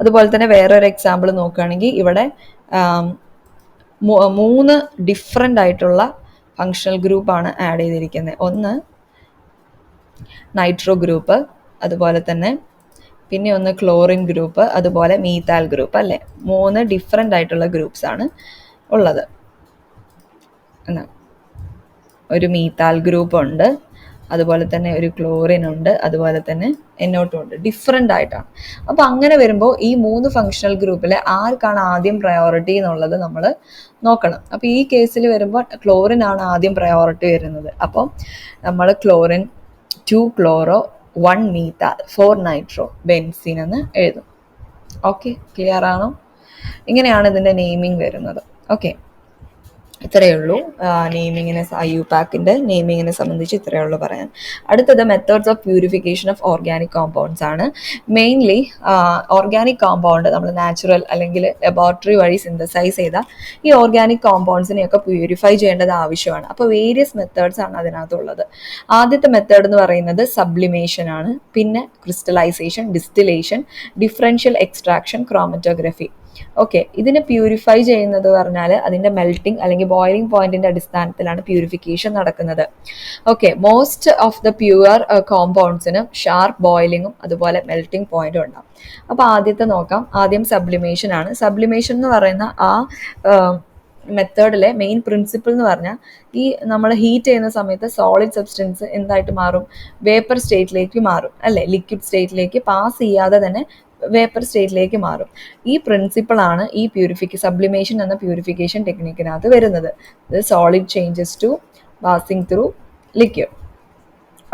അതുപോലെ തന്നെ വേറൊരു എക്സാമ്പിൾ നോക്കുകയാണെങ്കിൽ ഇവിടെ 3 ഡിഫറെൻ്റ് ആയിട്ടുള്ള ഫങ്ഷണൽ ഗ്രൂപ്പാണ് ആഡ് ചെയ്തിരിക്കുന്നത്. ഒന്ന് നൈട്രോ ഗ്രൂപ്പ്, അതുപോലെ തന്നെ പിന്നെ ഒന്ന് ക്ലോറിൻ ഗ്രൂപ്പ്, അതുപോലെ മീതാൽ ഗ്രൂപ്പ് അല്ലേ. 3 ഡിഫറെൻ്റ് ആയിട്ടുള്ള ഗ്രൂപ്പ്സ് ആണ് ഉള്ളത്. ഒരു മീതാൽ ഗ്രൂപ്പ് ഉണ്ട്, അതുപോലെ തന്നെ ഒരു ക്ലോറിൻ ഉണ്ട്, അതുപോലെ തന്നെ NO2 ഉണ്ട്. ഡിഫറെൻ്റ് ആയിട്ടാണ്. അപ്പോൾ അങ്ങനെ വരുമ്പോൾ ഈ 3 ഫങ്ഷണൽ ഗ്രൂപ്പിൽ ആർക്കാണ് ആദ്യം പ്രയോറിറ്റി എന്നുള്ളത് നമ്മൾ നോക്കണം. അപ്പോൾ ഈ കേസിൽ വരുമ്പോൾ ക്ലോറിൻ ആണ് ആദ്യം പ്രയോറിറ്റി വരുന്നത്. അപ്പോൾ നമ്മൾ ക്ലോറിൻ 2 ക്ലോറോ 1 മീതാൽ 4 നൈട്രോ ബെൻസീൻ എന്ന് എഴുതും. ഓക്കെ, ക്ലിയർ ആണോ? ഇങ്ങനെയാണ് ഇതിൻ്റെ നെയിമിങ് വരുന്നത്. ഓക്കെ, ഇത്രയേ ഉള്ളൂ നെയിമിങ്ങിനെ, IUPACൻ്റെ നെയിമിങ്ങിനെ സംബന്ധിച്ച് ഇത്രയേ ഉള്ളൂ പറയാൻ. അടുത്തത് methods of purification of organic compounds ആണ്. മെയിൻലി ഓർഗാനിക് കോമ്പൗണ്ട് നമ്മൾ നാച്ചുറൽ അല്ലെങ്കിൽ ലബോറട്ടറി വഴി സിന്തസൈസ് ചെയ്ത ഈ ഓർഗാനിക് കോമ്പൗണ്ട്സിനെയൊക്കെ പ്യൂരിഫൈ ചെയ്യേണ്ടത് ആവശ്യമാണ്. അപ്പോൾ വേരിയസ് മെത്തേഡ്സ് ആണ് അതിനകത്തുള്ളത്. ആദ്യത്തെ മെത്തേഡ് എന്ന് പറയുന്നത് സബ്ലിമേഷൻ ആണ്. പിന്നെ crystallisation, distillation, differential extraction, chromatography. Okay, ഇതിനെ പ്യൂരിഫൈ ചെയ്യുന്നത് പറഞ്ഞാൽ അതിൻ്റെ മെൽറ്റിംഗ് അല്ലെങ്കിൽ ബോയിലിംഗ് പോയിന്റിന്റെ അടിസ്ഥാനത്തിലാണ് പ്യൂരിഫിക്കേഷൻ നടക്കുന്നത്. Okay, most of the pure കോമ്പൗണ്ട്സിനും ഷാർപ്പ് ബോയിലിങ്ങും അതുപോലെ മെൽറ്റിംഗ് പോയിന്റും ഉണ്ടാവും. അപ്പോൾ ആദ്യത്തെ നോക്കാം. ആദ്യം സബ്ലിമേഷൻ ആണ്. സബ്ലിമേഷൻ എന്ന് പറയുന്ന മെത്തേഡിലെ മെയിൻ പ്രിൻസിപ്പിൾ എന്ന് പറഞ്ഞാൽ ഈ നമ്മൾ ഹീറ്റ് ചെയ്യുന്ന സമയത്ത് സോളിഡ് സബ്സ്റ്റൻസ് എന്തായിട്ട് മാറും, വേപ്പർ സ്റ്റേറ്റിലേക്ക് മാറും അല്ലേ, ലിക്വിഡ് സ്റ്റേറ്റിലേക്ക് പാസ് ചെയ്യാതെ തന്നെ വേപ്പർ സ്റ്റേറ്റിലേക്ക് മാറും. ഈ പ്രിൻസിപ്പിളാണ് ഈ സബ്ലിമേഷൻ എന്ന പ്യൂരിഫിക്കേഷൻ ടെക്നിക്കിനകത്ത് വരുന്നത്. ഇത് solid changes to passing through liquid.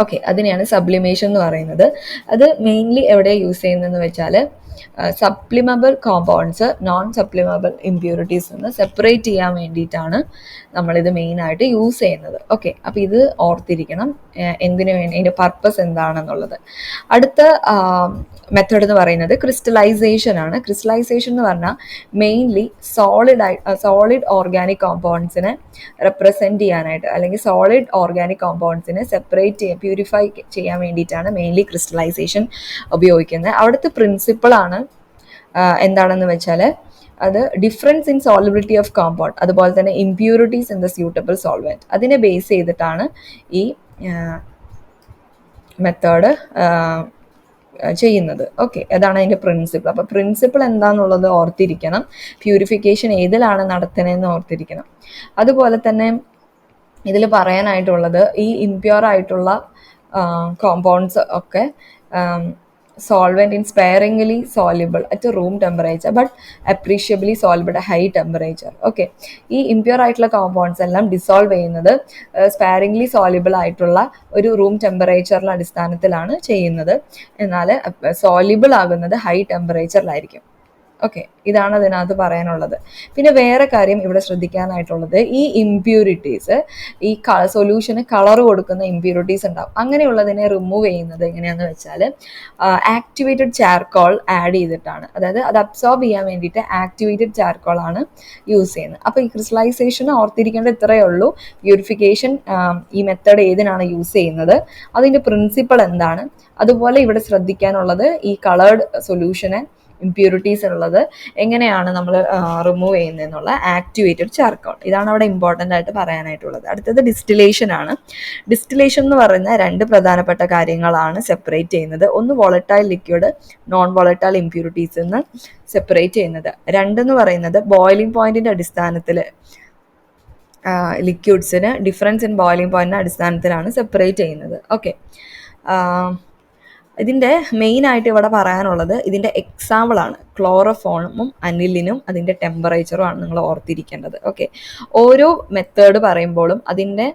Okay, അതിനെയാണ് സബ്ലിമേഷൻ എന്ന് പറയുന്നത്. അത് മെയിൻലി എവിടെ യൂസ് ചെയ്യുന്നതെന്ന് വെച്ചാൽ sublimable compounds non sublimable impurities നിന്ന് സെപ്പറേറ്റ് ചെയ്യാൻ വേണ്ടിയിട്ടാണ് നമ്മളിത് മെയിനായിട്ട് യൂസ് ചെയ്യുന്നത്. ഓക്കെ, അപ്പോൾ ഇത് ഓർത്തിരിക്കണം എന്തിനു വേണ്ടി, അതിൻ്റെ പർപ്പസ് എന്താണെന്നുള്ളത്. അടുത്ത മെത്തേഡ് എന്ന് പറയുന്നത് ക്രിസ്റ്റലൈസേഷൻ ആണ്. ക്രിസ്റ്റലൈസേഷൻ എന്ന് പറഞ്ഞാൽ മെയിൻലി സോളിഡ് ഓർഗാനിക് കോമ്പൗണ്ട്സിനെ റെപ്രസെൻറ്റ് ചെയ്യാനായിട്ട്, അല്ലെങ്കിൽ സോളിഡ് ഓർഗാനിക് കോമ്പൗണ്ട്സിനെ പ്യൂരിഫൈ ചെയ്യാൻ വേണ്ടിയിട്ടാണ് മെയിൻലി ക്രിസ്റ്റലൈസേഷൻ ഉപയോഗിക്കുന്നത്. അവിടുത്തെ പ്രിൻസിപ്പിളാണ് എന്താണെന്ന് വെച്ചാൽ അത് difference in solubility of compound, അതുപോലെ തന്നെ impurities in the suitable solvent, അതിനെ ബേസ് ചെയ്തിട്ടാണ് ഈ മെത്തേഡ് ചെയ്യുന്നത്. ഓക്കെ, അതാണ് അതിൻ്റെ പ്രിൻസിപ്പിൾ. അപ്പോൾ പ്രിൻസിപ്പിൾ എന്താണെന്നുള്ളത് ഓർത്തിരിക്കണം, പ്യൂരിഫിക്കേഷൻ ഏതിലാണ് നടത്തുന്നതെന്ന് ഓർത്തിരിക്കണം. അതുപോലെ തന്നെ ഇതിൽ പറയാനായിട്ടുള്ളത് ഈ ഇംപ്യൂർ ആയിട്ടുള്ള കോമ്പൗണ്ട്സ് ഒക്കെ solvent in sparingly soluble at room temperature but appreciably soluble at high temperature. Okay, ഈ ഇംപ്യൂർ ആയിട്ടുള്ള കോമ്പൗണ്ട്സ് എല്ലാം ഡിസോൾവ് ചെയ്യുന്നത് സ്പെയറിംഗ്ലി സോലിബിൾ ആയിട്ടുള്ള ഒരു റൂം ടെമ്പറേച്ചറിൻ്റെ അടിസ്ഥാനത്തിലാണ് ചെയ്യുന്നത്. എന്നാൽ സോലിബിൾ ആകുന്നത് ഹൈ ടെമ്പറേച്ചറിലായിരിക്കും. ഓക്കെ, ഇതാണ് അതിനകത്ത് പറയാനുള്ളത്. പിന്നെ വേറെ കാര്യം ഇവിടെ ശ്രദ്ധിക്കാനായിട്ടുള്ളത്, ഈ ഇംപ്യൂരിറ്റീസ്, ഈ സൊല്യൂഷന് കളർ കൊടുക്കുന്ന ഇംപ്യൂരിറ്റീസ് ഉണ്ടാവും. അങ്ങനെയുള്ളതിനെ റിമൂവ് ചെയ്യുന്നത് എങ്ങനെയാണെന്ന് വെച്ചാൽ ആക്ടിവേറ്റഡ് ചാർക്കോൾ ആഡ് ചെയ്തിട്ടാണ്. അതായത് അത് അബ്സോർബ് ചെയ്യാൻ വേണ്ടിയിട്ട് ആക്ടിവേറ്റഡ് ചാർക്കോൾ ആണ് യൂസ് ചെയ്യുന്നത്. അപ്പോൾ ഈ ക്രിസ്റ്റലൈസേഷൻ ഓർത്തിരിക്കേണ്ട ഇത്രയേ ഉള്ളൂ. പ്യൂരിഫിക്കേഷൻ ഈ മെത്തേഡ് ഏതിനാണ് യൂസ് ചെയ്യുന്നത്, അതിൻ്റെ പ്രിൻസിപ്പിൾ എന്താണ്, അതുപോലെ ഇവിടെ ശ്രദ്ധിക്കാനുള്ളത് ഈ കളേർഡ് സൊല്യൂഷനെ ഇംപ്യൂരിറ്റീസ് ഉള്ളത് എങ്ങനെയാണ് നമ്മൾ റിമൂവ് ചെയ്യുന്നതെന്നുള്ള ആക്ടിവേറ്റഡ് ചാർക്കോൾ. ഇതാണ് അവിടെ ഇമ്പോർട്ടൻ്റ് ആയിട്ട് പറയാനായിട്ടുള്ളത്. അടുത്തത് ഡിസ്റ്റിലേഷൻ ആണ്. ഡിസ്റ്റിലേഷൻ എന്ന് പറയുന്ന രണ്ട് പ്രധാനപ്പെട്ട കാര്യങ്ങളാണ് സെപ്പറേറ്റ് ചെയ്യുന്നത്. ഒന്ന് volatile liquid non volatile impurities എന്ന് സെപ്പറേറ്റ് ചെയ്യുന്നത്. രണ്ടെന്ന് പറയുന്നത് ബോയിലിംഗ് പോയിന്റിൻ്റെ അടിസ്ഥാനത്തിൽ ലിക്വിഡ്സിന് ഡിഫറൻസ് ഇൻ ബോയിലിംഗ് പോയിന്റിൻ്റെ അടിസ്ഥാനത്തിലാണ് സെപ്പറേറ്റ് ചെയ്യുന്നത്. ഓക്കെ, ഇതിൻ്റെ മെയിനായിട്ട് ഇവിടെ പറയാനുള്ളത് ഇതിൻ്റെ എക്സാമ്പിളാണ് ക്ലോറോഫോമും അനിലിനും അതിൻ്റെ ടെമ്പറേച്ചറുമാണ് നിങ്ങൾ ഓർത്തിരിക്കേണ്ടത്. ഓക്കെ, ഓരോ മെത്തേഡ് പറയുമ്പോഴും അതിൻ്റെ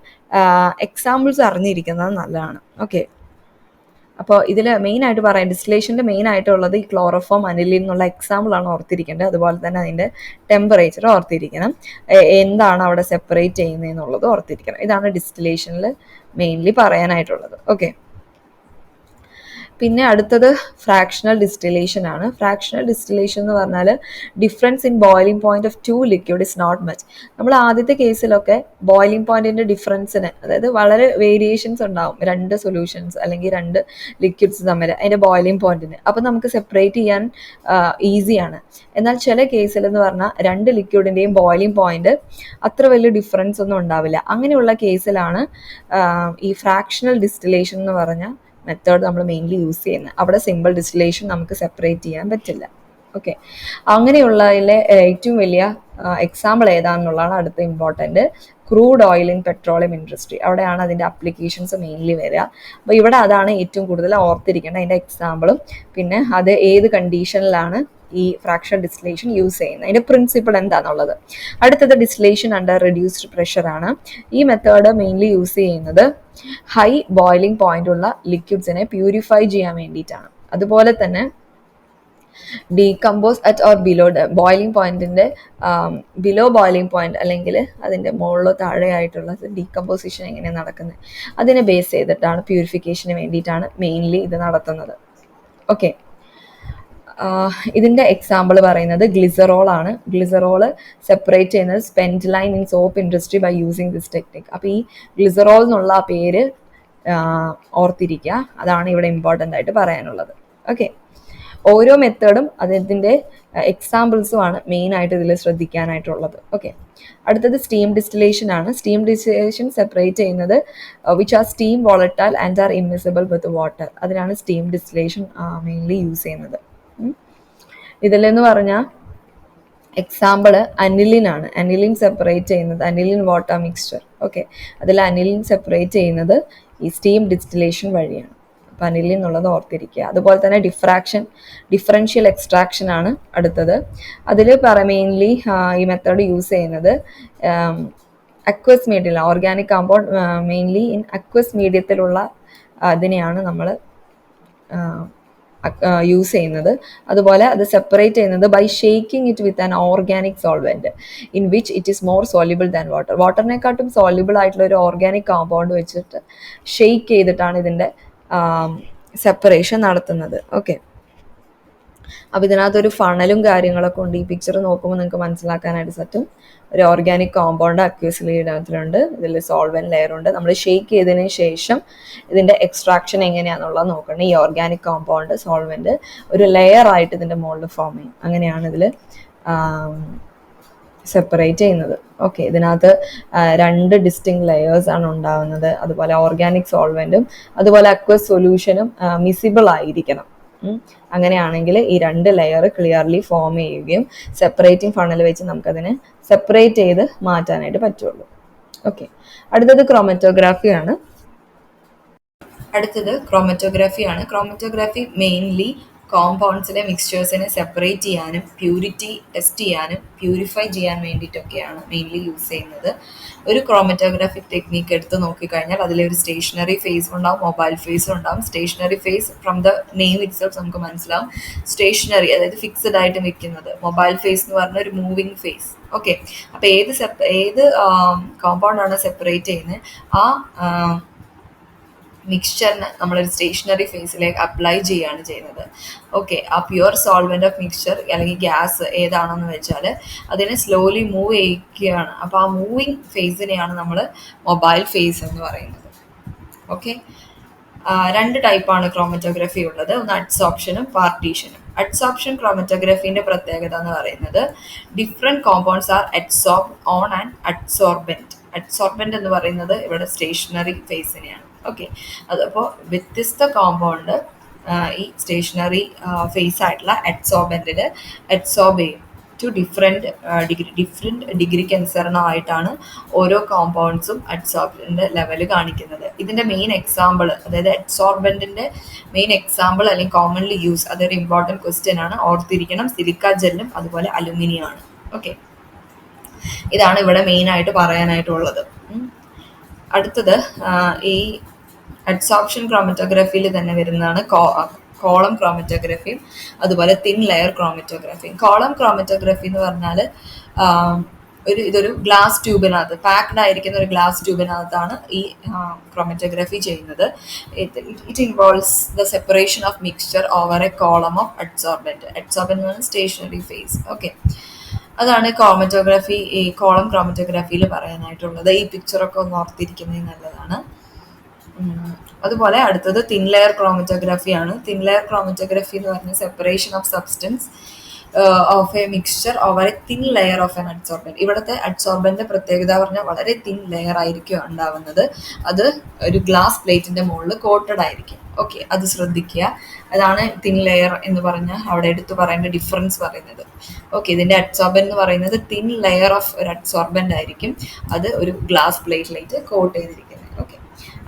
എക്സാമ്പിൾസ് അറിഞ്ഞിരിക്കുന്നത് നല്ലതാണ്. ഓക്കെ, അപ്പോൾ ഇതിൽ മെയിനായിട്ട് പറയാം, ഡിസ്റ്റിലേഷൻ്റെ മെയിനായിട്ടുള്ളത് ഈ ക്ലോറോഫോം അനിലിൻ എന്നുള്ള എക്സാമ്പിളാണ് ഓർത്തിരിക്കേണ്ടത്. അതുപോലെ തന്നെ അതിൻ്റെ ടെമ്പറേച്ചർ ഓർത്തിരിക്കണം, എന്താണ് അവിടെ സെപ്പറേറ്റ് ചെയ്യുന്നതെന്നുള്ളത് ഓർത്തിരിക്കണം. ഇതാണ് ഡിസ്റ്റിലേഷനിൽ മെയിൻലി പറയാനായിട്ടുള്ളത്. ഓക്കെ, പിന്നെ അടുത്തത് ഫ്രാക്ഷണൽ ഡിസ്റ്റിലേഷൻ ആണ്. ഫ്രാക്ഷണൽ ഡിസ്റ്റിലേഷൻ എന്ന് പറഞ്ഞാൽ difference in boiling point of two liquid is not much. നമ്മൾ ആദ്യത്തെ കേസിലൊക്കെ ബോയിലിംഗ് പോയിന്റിൻ്റെ ഡിഫറൻസിന്, അതായത് വളരെ വേരിയേഷൻസ് ഉണ്ടാവും രണ്ട് സൊല്യൂഷൻസ് അല്ലെങ്കിൽ രണ്ട് ലിക്വിഡ്സ് തമ്മിൽ അതിൻ്റെ ബോയിലിംഗ് പോയിന്റിന്. അപ്പോൾ നമുക്ക് സെപ്പറേറ്റ് ചെയ്യാൻ ഈസിയാണ്. എന്നാൽ ചില കേസിൽ എന്ന് പറഞ്ഞാൽ രണ്ട് ലിക്വിഡിൻ്റെയും ബോയിലിംഗ് പോയിന്റ് അത്ര വലിയ ഡിഫറൻസ് ഒന്നും ഉണ്ടാവില്ല. അങ്ങനെയുള്ള കേസിലാണ് ഈ ഫ്രാക്ഷണൽ ഡിസ്റ്റിലേഷൻ എന്ന് പറഞ്ഞ മെത്തേഡ് നമ്മൾ മെയിൻലി യൂസ് ചെയ്യുന്നത്. അവിടെ സിമ്പിൾ ഡിസ്റ്റിലേഷൻ നമുക്ക് സെപ്പറേറ്റ് ചെയ്യാൻ പറ്റില്ല. ഓക്കെ, അങ്ങനെയുള്ളതിലെ ഏറ്റവും വലിയ എക്സാമ്പിൾ ഏതാണെന്നുള്ളതാണ് അടുത്ത important. Crude oil in petroleum industry, അവിടെയാണ് അതിൻ്റെ അപ്ലിക്കേഷൻസ് മെയിൻലി വരിക. അപ്പോൾ ഇവിടെ അതാണ് ഏറ്റവും കൂടുതൽ ഓർത്തിരിക്കേണ്ടത്, അതിൻ്റെ എക്സാമ്പിളും പിന്നെ അത് ഏത് കണ്ടീഷനിലാണ് ഈ ഫ്രാക്ഷണൽ ഡിസ്റ്റിലേഷൻ യൂസ് ചെയ്യുന്നത്, അതിൻ്റെ പ്രിൻസിപ്പിൾ എന്താണെന്നുള്ളത്. അടുത്തത് ഡിസ്റ്റിലേഷൻ അണ്ടർ റെഡ്യൂസ്ഡ് പ്രഷർ ആണ്. ഈ മെത്തേഡ് മെയിൻലി യൂസ് ചെയ്യുന്നത് ഹൈ ബോയിലിംഗ് പോയിന്റ് ഉള്ള ലിക്വിഡ്സിനെ പ്യൂരിഫൈ ചെയ്യാൻ വേണ്ടിയിട്ടാണ്. അതുപോലെ തന്നെ decompose at or below boiling പോയിന്റിൻ്റെ ബിലോ ബോയിലിംഗ് പോയിന്റ് അല്ലെങ്കിൽ അതിൻ്റെ മുകളിലോ താഴെയായിട്ടുള്ള ഡീകമ്പോസിഷൻ എങ്ങനെയാണ് നടക്കുന്നത് അതിനെ ബേസ് ചെയ്തിട്ടാണ് പ്യൂരിഫിക്കേഷന് വേണ്ടിയിട്ടാണ് മെയിൻലി ഇത് നടത്തുന്നത്. ഓക്കെ, ഇതിൻ്റെ എക്സാമ്പിൾ പറയുന്നത് ഗ്ലിസറോൾ ആണ്. ഗ്ലിസറോൾ സെപ്പറേറ്റ് ചെയ്യുന്നത് spent lye in soap industry by using this technique. അപ്പോൾ ഈ ഗ്ലിസറോൾ എന്നുള്ള ആ പേര് ഓർത്തിരിക്കുക, അതാണ് ഇവിടെ ഇമ്പോർട്ടൻ്റ് ആയിട്ട് പറയാനുള്ളത്. ഓക്കെ, ഓരോ മെത്തേഡും അതിൻ്റെ എക്സാമ്പിൾസുമാണ് മെയിനായിട്ട് ഇതിൽ ശ്രദ്ധിക്കാനായിട്ടുള്ളത്. ഓക്കെ, അടുത്തത് സ്റ്റീം ഡിസ്റ്റിലേഷൻ ആണ്. സ്റ്റീം ഡിസ്റ്റിലേഷൻ സെപ്പറേറ്റ് ചെയ്യുന്നത് which are steam volatile and are immiscible with water. അതിനാണ് സ്റ്റീം ഡിസ്റ്റിലേഷൻ മെയിൻലി യൂസ് ചെയ്യുന്നത്. ഇതിലെന്ന് പറഞ്ഞാൽ എക്സാമ്പിള് അനിലിനാണ്. അനിലിൻ സെപ്പറേറ്റ് ചെയ്യുന്നത് അനിലിൻ വാട്ടർ മിക്സ്ചർ. ഓക്കെ, അതിൽ അനിലിൻ സെപ്പറേറ്റ് ചെയ്യുന്നത് ഈ സ്റ്റീം ഡിസ്റ്റിലേഷൻ വഴിയാണ്. അപ്പം അനിലിൻ എന്നുള്ളത് ഓർത്തിരിക്കുക. അതുപോലെ തന്നെ ഡിഫറൻഷ്യൽ എക്സ്ട്രാക്ഷൻ ആണ് അടുത്തത്. അതിൽ മെയിൻലി ഈ മെത്തേഡ് യൂസ് ചെയ്യുന്നത് അക്വസ് മീഡിയത്തിൽ, organic compound mainly in aqueous മീഡിയത്തിലുള്ള അതിനെയാണ് നമ്മൾ യൂസ് ചെയ്യുന്നത്. അതുപോലെ അത് സെപ്പറേറ്റ് ചെയ്യുന്നത് by shaking it with an organic solvent in which it is more soluble than water. വാട്ടറിനെക്കാട്ടും സോല്യുബിൾ ആയിട്ടുള്ള ഒരു ഓർഗാനിക് കോമ്പൗണ്ട് വെച്ചിട്ട് ഷെയ്ക്ക് ചെയ്തിട്ടാണ് ഇതിൻ്റെ സെപ്പറേഷൻ നടത്തുന്നത്. ഓക്കെ, അപ്പോൾ ഇതിനകത്തൊരു ഫണലും കാര്യങ്ങളൊക്കെ ഉണ്ട്. ഈ പിക്ചർ നോക്കുമ്പോൾ നിങ്ങൾക്ക് മനസ്സിലാക്കാനായിട്ട് പറ്റും. ഒരു ഓർഗാനിക് കോമ്പൗണ്ട് അക്വസ് മീഡിയത്തിലുണ്ട്, ഇതിൽ സോൾവെൻറ്റ് ലെയർ ഉണ്ട്. നമ്മൾ ഷെയ്ക്ക് ചെയ്തതിന് ശേഷം ഇതിൻ്റെ എക്സ്ട്രാക്ഷൻ എങ്ങനെയാണെന്നുള്ളത് നോക്കണം. ഈ ഓർഗാനിക് കോമ്പൗണ്ട് സോൾവെൻറ്റ് ഒരു ലെയർ ആയിട്ട് ഇതിൻ്റെ മുകളിൽ ഫോം ചെയ്യും. അങ്ങനെയാണ് ഇതിൽ സെപ്പറേറ്റ് ചെയ്യുന്നത്. ഓക്കെ, ഇതിനകത്ത് 2 ഡിസ്റ്റിങ് ലെയേഴ്സ് ആണ് ഉണ്ടാകുന്നത്. അതുപോലെ ഓർഗാനിക് സോൾവെൻറ്റും അതുപോലെ അക്വസ് സൊല്യൂഷനും മിസിബിൾ ആയിരിക്കണം. അങ്ങനെയാണെങ്കിൽ ഈ 2 ലെയർ ക്ലിയർലി ഫോം ചെയ്യുകയും സെപ്പറേറ്റിംഗ് ഫണൽ വെച്ച് നമുക്കതിനെ സെപ്പറേറ്റ് ചെയ്ത് മാറ്റാനായിട്ട് പറ്റുള്ളൂ. ഓക്കെ, അടുത്തത് ക്രോമറ്റോഗ്രാഫിയാണ്. ക്രോമറ്റോഗ്രാഫി മെയിൻലി കോമ്പൗണ്ട്സിലെ മിക്സ്ചേഴ്സിനെ സെപ്പറേറ്റ് ചെയ്യാനും പ്യൂരിറ്റി ടെസ്റ്റ് ചെയ്യാനും പ്യൂരിഫൈ ചെയ്യാൻ വേണ്ടിയിട്ടൊക്കെയാണ് മെയിൻലി യൂസ് ചെയ്യുന്നത്. ഒരു ക്രോമറ്റോഗ്രാഫിക് ടെക്നീക്ക് എടുത്ത് നോക്കിക്കഴിഞ്ഞാൽ അതിലൊരു സ്റ്റേഷനറി ഫേസ് ഉണ്ടാവും, മൊബൈൽ ഫേസും ഉണ്ടാവും. Stationary phase from the name itself നമുക്ക് മനസ്സിലാവും. സ്റ്റേഷനറി അതായത് ഫിക്സഡ് ആയിട്ട് നിൽക്കുന്നത്. മൊബൈൽ ഫേസ് എന്ന് പറഞ്ഞ ഒരു മൂവിങ് ഫേസ്. ഓക്കെ, അപ്പോൾ ഏത് കോമ്പൗണ്ടാണ് സെപ്പറേറ്റ് ചെയ്യുന്നത് ആ മിക്സ്ചറിന് നമ്മളൊരു സ്റ്റേഷനറി ഫേസിലേക്ക് അപ്ലൈ ചെയ്യുകയാണ് ചെയ്യുന്നത്. ഓക്കെ, ആ പ്യുവർ സോൾവെൻ്റ് ഓഫ് മിക്സ്ചർ അല്ലെങ്കിൽ ഗ്യാസ് ഏതാണെന്ന് വെച്ചാൽ അതിനെ സ്ലോലി മൂവ് ചെയ്യിക്കുകയാണ്. അപ്പോൾ ആ മൂവിങ് ഫേസിനെയാണ് നമ്മൾ മൊബൈൽ ഫേസ് എന്ന് പറയുന്നത്. ഓക്കെ, 2 ടൈപ്പാണ് ക്രോമറ്റോഗ്രഫി ഉള്ളത്. ഒന്ന് അഡ്സോപ്ഷനും പാർട്ടീഷനും. അഡ്സോപ്ഷൻ ക്രോമറ്റോഗ്രഫീൻ്റെ പ്രത്യേകത എന്ന് പറയുന്നത് different compounds R adsorb on and adsorbent. Adsorbent എന്ന് പറയുന്നത് ഇവിടെ സ്റ്റേഷനറി ഫേസിനെയാണ്. ഓക്കെ, അതപ്പോൾ വ്യത്യസ്ത കോമ്പൗണ്ട് ഈ സ്റ്റേഷനറി ഫേസ് ആയിട്ടുള്ള അഡ്സോർബൻറ്റിൽ അഡ്സോർബ് ചെയ്യും ടു ഡിഫറെൻറ്റ് ഡിഗ്രിക്ക് അനുസരണമായിട്ടാണ് ഓരോ കോമ്പൗണ്ട്സും അഡ്സോർബൻ്റെ ലെവൽ കാണിക്കുന്നത്. ഇതിൻ്റെ മെയിൻ എക്സാമ്പിൾ, അതായത് അഡ്സോർബൻറ്റിൻ്റെ മെയിൻ എക്സാമ്പിൾ അല്ലെങ്കിൽ കോമൺലി യൂസ്, അതൊരു ഇമ്പോർട്ടൻറ്റ് ക്വസ്റ്റ്യൻ ആണ്, ഓർത്തിരിക്കണം. സിലിക്ക ജെല്ലും അതുപോലെ അലുമിനിയം ആണ്. ഓക്കെ, ഇതാണ് ഇവിടെ മെയിനായിട്ട് പറയാനായിട്ടുള്ളത്. അടുത്തത് ഈ അഡ്സോപ്ഷൻ ക്രോമറ്റോഗ്രഫിയിൽ തന്നെ വരുന്നതാണ് കോളം ക്രോമറ്റോഗ്രഫിയും അതുപോലെ തിൻ ലെയർ ക്രോമറ്റോഗ്രഫിയും. കോളം ക്രോമറ്റോഗ്രഫി എന്ന് പറഞ്ഞാൽ ഇതൊരു ഗ്ലാസ് ട്യൂബിനകത്ത് പാക്ഡ് ആയിരിക്കുന്ന ഒരു ഗ്ലാസ് ട്യൂബിനകത്താണ് ഈ ക്രോമറ്റോഗ്രഫി ചെയ്യുന്നത്. It involves the separation of mixture over a column of adsorbent. Adsorbent എന്ന് പറഞ്ഞാൽ സ്റ്റേഷനറി ഫേസ്. ഓക്കെ, അതാണ് ക്രോമറ്റോഗ്രഫി, ഈ കോളം ക്രോമറ്റോഗ്രഫിയിൽ പറയാനായിട്ടുള്ളത്. ഈ പിക്ചറൊക്കെ ഒന്ന് ഓർത്തിരിക്കുന്നത് നല്ലതാണ്. അതുപോലെ അടുത്തത് തിൻ ലെയർ ക്രോമറ്റോഗ്രഫിയാണ്. തിൻ ലെയർ ക്രോമറ്റോഗ്രഫി എന്ന് പറഞ്ഞാൽ separation of substance of a mixture over a thin layer of an adsorbent. ഇവിടുത്തെ അഡ്സോർബൻ്റെ പ്രത്യേകത പറഞ്ഞാൽ വളരെ തിൻ ലെയർ ആയിരിക്കും ഉണ്ടാവുന്നത്. അത് ഒരു ഗ്ലാസ് പ്ലേറ്റിൻ്റെ മുകളിൽ കോട്ടഡ് ആയിരിക്കും. ഓക്കെ, അത് ശ്രദ്ധിക്കുക. അതാണ് തിൻ ലെയർ എന്ന് പറഞ്ഞാൽ അവിടെ എടുത്തു പറയേണ്ട ഡിഫറൻസ് പറയുന്നത്. ഓക്കെ, ഇതിൻ്റെ അഡ്സോർബൻ എന്ന് പറയുന്നത് തിൻ ലെയർ ഓഫ് ഒരു അഡ്സോർബൻ്റ് ആയിരിക്കും. അത് ഒരു ഗ്ലാസ് പ്ലേറ്റിലേക്ക് കോട്ട് ചെയ്തിരിക്കുന്നത്. ഓക്കെ,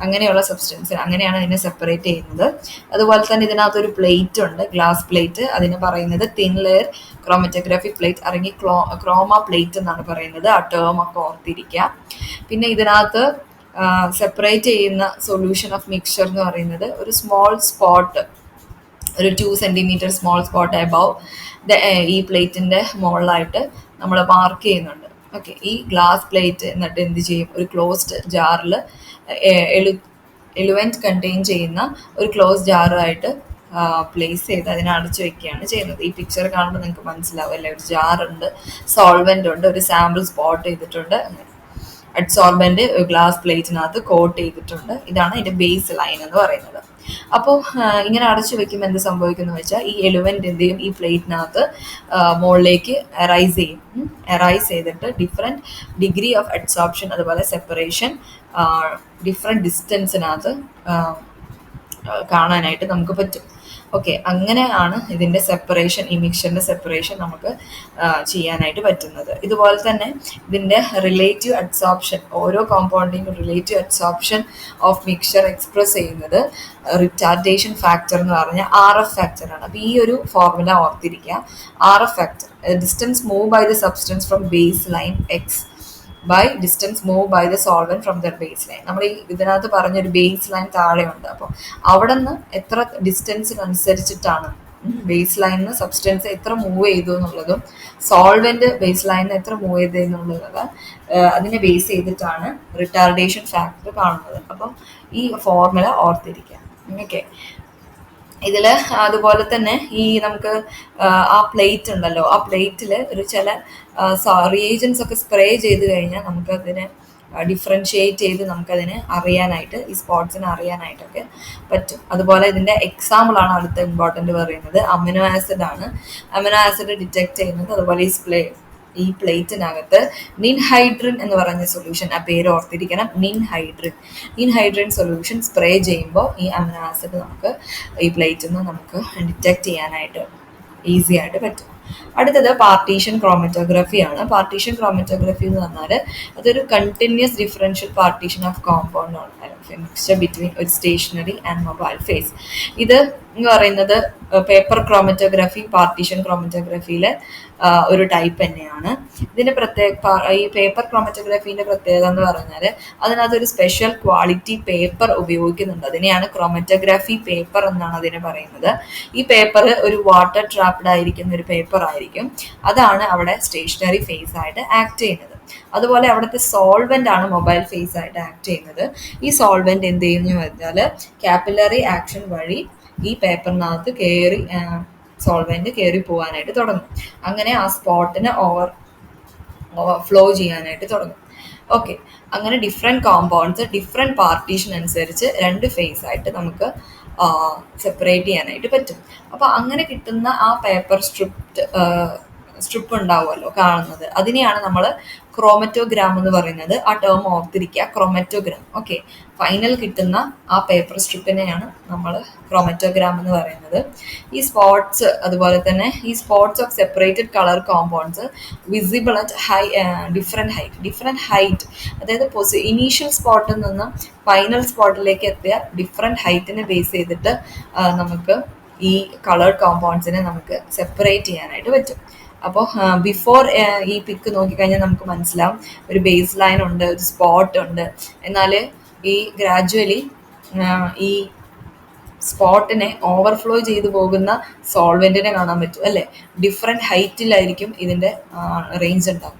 അങ്ങനെയുള്ള സബ്സ്റ്റൻസ്, അങ്ങനെയാണ് അതിനെ സെപ്പറേറ്റ് ചെയ്യുന്നത്. അതുപോലെ തന്നെ ഇതിനകത്തൊരു പ്ലേറ്റ് ഉണ്ട്, ഗ്ലാസ് പ്ലേറ്റ്. അതിന് പറയുന്നത് തിൻ ലെയർ ക്രോമറ്റോഗ്രാഫിക് പ്ലേറ്റ് അല്ലെങ്കിൽ ക്രോമ പ്ലേറ്റ് എന്നാണ് പറയുന്നത്. ആ ടേം ഒക്കെ ഓർത്തിരിക്കുക. പിന്നെ ഇതിനകത്ത് സെപ്പറേറ്റ് ചെയ്യുന്ന സൊല്യൂഷൻ ഓഫ് മിക്സ്ചർ എന്ന് പറയുന്നത് ഒരു സ്മോൾ സ്പോട്ട്, ഒരു 2 സെൻറ്റിമീറ്റർ സ്മോൾ സ്പോട്ട് എബവ് ഈ പ്ലേറ്റിൻ്റെ മുകളിലായിട്ട് നമ്മൾ മാർക്ക് ചെയ്യുന്നുണ്ട്. ഓക്കെ, ഈ ഗ്ലാസ് പ്ലേറ്റ് എന്നിട്ട് എന്ത് ചെയ്യും, ഒരു ക്ലോസ്ഡ് ജാറിൽ എലുവൻറ്റ് കണ്ടെയ്ൻ ചെയ്യുന്ന ഒരു ക്ലോസ് ജാറുമായിട്ട് പ്ലേസ് ചെയ്ത് അതിനെ അടച്ചു വെക്കുകയാണ് ചെയ്യുന്നത്. ഈ പിക്ചർ കാണുമ്പോൾ നിങ്ങൾക്ക് മനസ്സിലാവും അല്ലേ, ഒരു ജാറുണ്ട്, സോൾവെൻ്റ് ഉണ്ട്, ഒരു സാമ്പിൾ സ്പോട്ട് ചെയ്തിട്ടുണ്ട്, അഡ്സോർബൻറ്റ് ഗ്ലാസ് പ്ലേറ്റിനകത്ത് കോട്ട് ചെയ്തിട്ടുണ്ട്. ഇതാണ് ഇതിൻ്റെ ബേസ് ലൈൻ എന്ന് പറയുന്നത്. അപ്പോൾ ഇങ്ങനെ അടച്ചു വെക്കുമ്പോൾ എന്ത് സംഭവിക്കുന്നു വെച്ചാൽ ഈ എലുവൻ്റ് എന്ത് ചെയ്യും, ഈ പ്ലേറ്റിനകത്ത് മുകളിലേക്ക് എറൈസ് ചെയ്തിട്ട് ഡിഫറെൻറ്റ് ഡിഗ്രി ഓഫ് അഡ്സോർപ്ഷൻ അതുപോലെ സെപ്പറേഷൻ ഡിഫറെൻറ്റ് ഡിസ്റ്റൻസിനകത്ത് കാണാനായിട്ട് നമുക്ക് പറ്റും. ഓക്കെ, അങ്ങനെയാണ് ഇതിൻ്റെ സെപ്പറേഷൻ, ഈ മിക്സറിൻ്റെ സെപ്പറേഷൻ നമുക്ക് ചെയ്യാനായിട്ട് പറ്റുന്നത്. ഇതുപോലെ തന്നെ ഇതിൻ്റെ റിലേറ്റീവ് അഡ്സോർപ്ഷൻ, ഓരോ കോമ്പൗണ്ടിനും relative adsorption of mixer express ചെയ്യുന്നത് റിറ്റാർഡേഷൻ ഫാക്ടർ എന്ന് പറഞ്ഞ RF ഫാക്ടറാണ്. അപ്പോൾ ഈ ഒരു ഫോർമുല ഓർത്തിരിക്കുക. RF factor, distance move by the substance from base line X by distance move by the solvent from the base line. നമ്മൾ ഈ ഇതിനകത്ത് പറഞ്ഞൊരു ബേസ് ലൈൻ താഴെയുണ്ട്. അപ്പോൾ അവിടെ നിന്ന് എത്ര ഡിസ്റ്റൻസിനനുസരിച്ചിട്ടാണ് ബേസ് ലൈനിന്ന് സബ്സ്റ്റൻസ് എത്ര മൂവ് ചെയ്തു എന്നുള്ളതും സോൾവെന്റ് ബേസ് ലൈനിൽ എത്ര മൂവ് ചെയ്തു എന്നുള്ളത് അതിനെ ബേസ് ചെയ്തിട്ടാണ് റിട്ടാർഡേഷൻ ഫാക്ടർ കാണുന്നത്. അപ്പം ഈ ഫോർമുല ഓർത്തിരിക്കാം. ഓക്കെ, ഇതിൽ അതുപോലെ തന്നെ ഈ നമുക്ക് ആ പ്ലേറ്റ് ഉണ്ടല്ലോ, ആ പ്ലേറ്റിൽ ഒരു ചില റിയേജൻസ് ഒക്കെ സ്പ്രേ ചെയ്ത് കഴിഞ്ഞാൽ നമുക്കതിനെ ഡിഫറൻഷിയേറ്റ് ചെയ്ത് നമുക്കതിനെ അറിയാനായിട്ട്, ഈ സ്പോട്സിനെ അറിയാനായിട്ടൊക്കെ പറ്റും. അതുപോലെ ഇതിൻ്റെ എക്സാമ്പിളാണ് അടുത്ത ഇമ്പോർട്ടൻ്റ് പറയുന്നത്, അമിനോ ആസിഡ് ആണ്. അമിനോ ആസിഡ് ഡിറ്റക്ട് ചെയ്യുന്നത് അതുപോലെ ഈ പ്ലേറ്റിനകത്ത് നിൻഹൈഡ്രിൻ എന്ന് പറയുന്ന സൊല്യൂഷൻ, ആ പേര് ഓർത്തിരിക്കണം, നിൻഹൈഡ്രിൻ സൊല്യൂഷൻ സ്പ്രേ ചെയ്യുമ്പോൾ ഈ അമിനോ ആസിഡ് നമുക്ക് ഈ പ്ലേറ്റിൽ നിന്ന് നമുക്ക് ഡിറ്റക്ട് ചെയ്യാനായിട്ട് ഈസി ആയിട്ട് പറ്റും. അടുത്തത് പാർട്ടീഷൻ ക്രോമറ്റോഗ്രഫി ആണ്. പാർട്ടീഷൻ ക്രോമറ്റോഗ്രഫി എന്ന് പറഞ്ഞാൽ അതൊരു continuous differential partition of compound ആണ്, മിക്സ്ചർ ബിറ്റ്വീൻ ഒരു സ്റ്റേഷനറി ആൻഡ് മൊബൈൽ ഫേസ്. ഇത് എന്ന് പറയുന്നത് പേപ്പർ ക്രോമറ്റോഗ്രഫി, പാർട്ടീഷൻ ക്രോമറ്റോഗ്രഫിയിലെ ഒരു ടൈപ്പ് തന്നെയാണ്. ഇതിൻ്റെ ഈ പേപ്പർ ക്രോമറ്റോഗ്രഫീൻ്റെ പ്രത്യേകത എന്ന് പറഞ്ഞാൽ അതിനകത്തൊരു സ്പെഷ്യൽ ക്വാളിറ്റി പേപ്പർ ഉപയോഗിക്കുന്നുണ്ട്. അതിനെയാണ് ക്രോമറ്റോഗ്രാഫി പേപ്പർ എന്നാണ് അതിനെ പറയുന്നത്. ഈ പേപ്പർ ഒരു വാട്ടർ ട്രാപ്ഡ് ആയിരിക്കുന്ന ഒരു പേപ്പർ ആയിരിക്കും. അതാണ് അവിടെ സ്റ്റേഷനറി ഫേസ് ആയിട്ട് ആക്ട് ചെയ്യുന്നത്. അതുപോലെ അവിടുത്തെ സോൾവെന്റ് ആണ് മൊബൈൽ ഫേസ് ആയിട്ട് ആക്ട് ചെയ്യുന്നത്. ഈ സോൾവെന്റ് എന്ത് ചെയ്യുന്നു പറഞ്ഞാൽ കാപ്പിലറി ആക്ഷൻ വഴി ഈ പേപ്പറിനകത്ത് സോൾവെന്റ് കയറി പോകാനായിട്ട് തുടങ്ങും. അങ്ങനെ ആ സ്പോട്ടിന് ഫ്ലോ ചെയ്യാനായിട്ട് തുടങ്ങും. ഓക്കെ, അങ്ങനെ ഡിഫറെൻറ്റ് കോമ്പൗണ്ട്സ് ഡിഫറെൻറ്റ് പാർട്ടീഷൻ അനുസരിച്ച് രണ്ട് ഫേസ് ആയിട്ട് നമുക്ക് സെപ്പറേറ്റ് ചെയ്യാനായിട്ട് പറ്റും. അപ്പോൾ അങ്ങനെ കിട്ടുന്ന ആ പേപ്പർ സ്ട്രിപ്പ് ഉണ്ടാവുമല്ലോ കാണുന്നത്, അതിനെയാണ് നമ്മൾ ക്രോമറ്റോഗ്രാം എന്ന് പറയുന്നത്. ആ ടേം ഓർത്തിരിക്കുക, ക്രോമറ്റോഗ്രാം. ഓക്കെ, ഫൈനൽ കിട്ടുന്ന ആ പേപ്പർ സ്ട്രിപ്പിനെയാണ് നമ്മൾ ക്രോമറ്റോഗ്രാം എന്ന് പറയുന്നത്. ഈ സ്പോട്ട്സ്, അതുപോലെ തന്നെ ഈ spots of separated colour compounds visible at different height, അതായത് ഇനീഷ്യൽ സ്പോട്ടിൽ നിന്ന് ഫൈനൽ സ്പോട്ടിലേക്ക് എത്തിയ ഡിഫറെൻറ്റ് ഹൈറ്റിനെ ബേസ് ചെയ്തിട്ട് നമുക്ക് ഈ കളർ കോമ്പൗണ്ട്സിനെ നമുക്ക് സെപ്പറേറ്റ് ചെയ്യാനായിട്ട് പറ്റും. അപ്പോൾ ബിഫോർ ഈ പിക്ക് നോക്കിക്കഴിഞ്ഞാൽ നമുക്ക് മനസ്സിലാവും ഒരു ബേസ് ലൈൻ ഉണ്ട്, ഒരു സ്പോട്ട് ഉണ്ട്. എന്നാൽ ഈ ഗ്രാജുവലി ഈ സ്പോട്ടിനെ ഓവർഫ്ലോ ചെയ്തു പോകുന്ന സോൾവെന്റിനെ കാണാൻ പറ്റും അല്ലേ. ഡിഫറെൻറ്റ് ഹൈറ്റിലായിരിക്കും ഇതിൻ്റെ റേഞ്ച് ഉണ്ടാവും.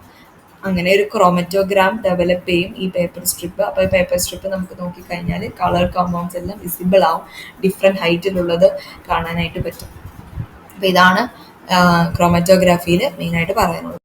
അങ്ങനെ ഒരു ക്രോമറ്റോഗ്രാം ഡെവലപ്പ് ചെയ്യും ഈ പേപ്പർ സ്ട്രിപ്പ്. അപ്പോൾ ഈ പേപ്പർ സ്ട്രിപ്പ് നമുക്ക് നോക്കിക്കഴിഞ്ഞാൽ കളർ കോമ്പൗണ്ട്സ് എല്ലാം വിസിബിൾ ആവും, ഡിഫറെൻറ്റ് ഹൈറ്റിലുള്ളത് കാണാനായിട്ട് പറ്റും. അപ്പോൾ ഇതാണ് ക്രോമറ്റോഗ്രാഫിയിൽ മെയിനായിട്ട് പറയാനുള്ളത്.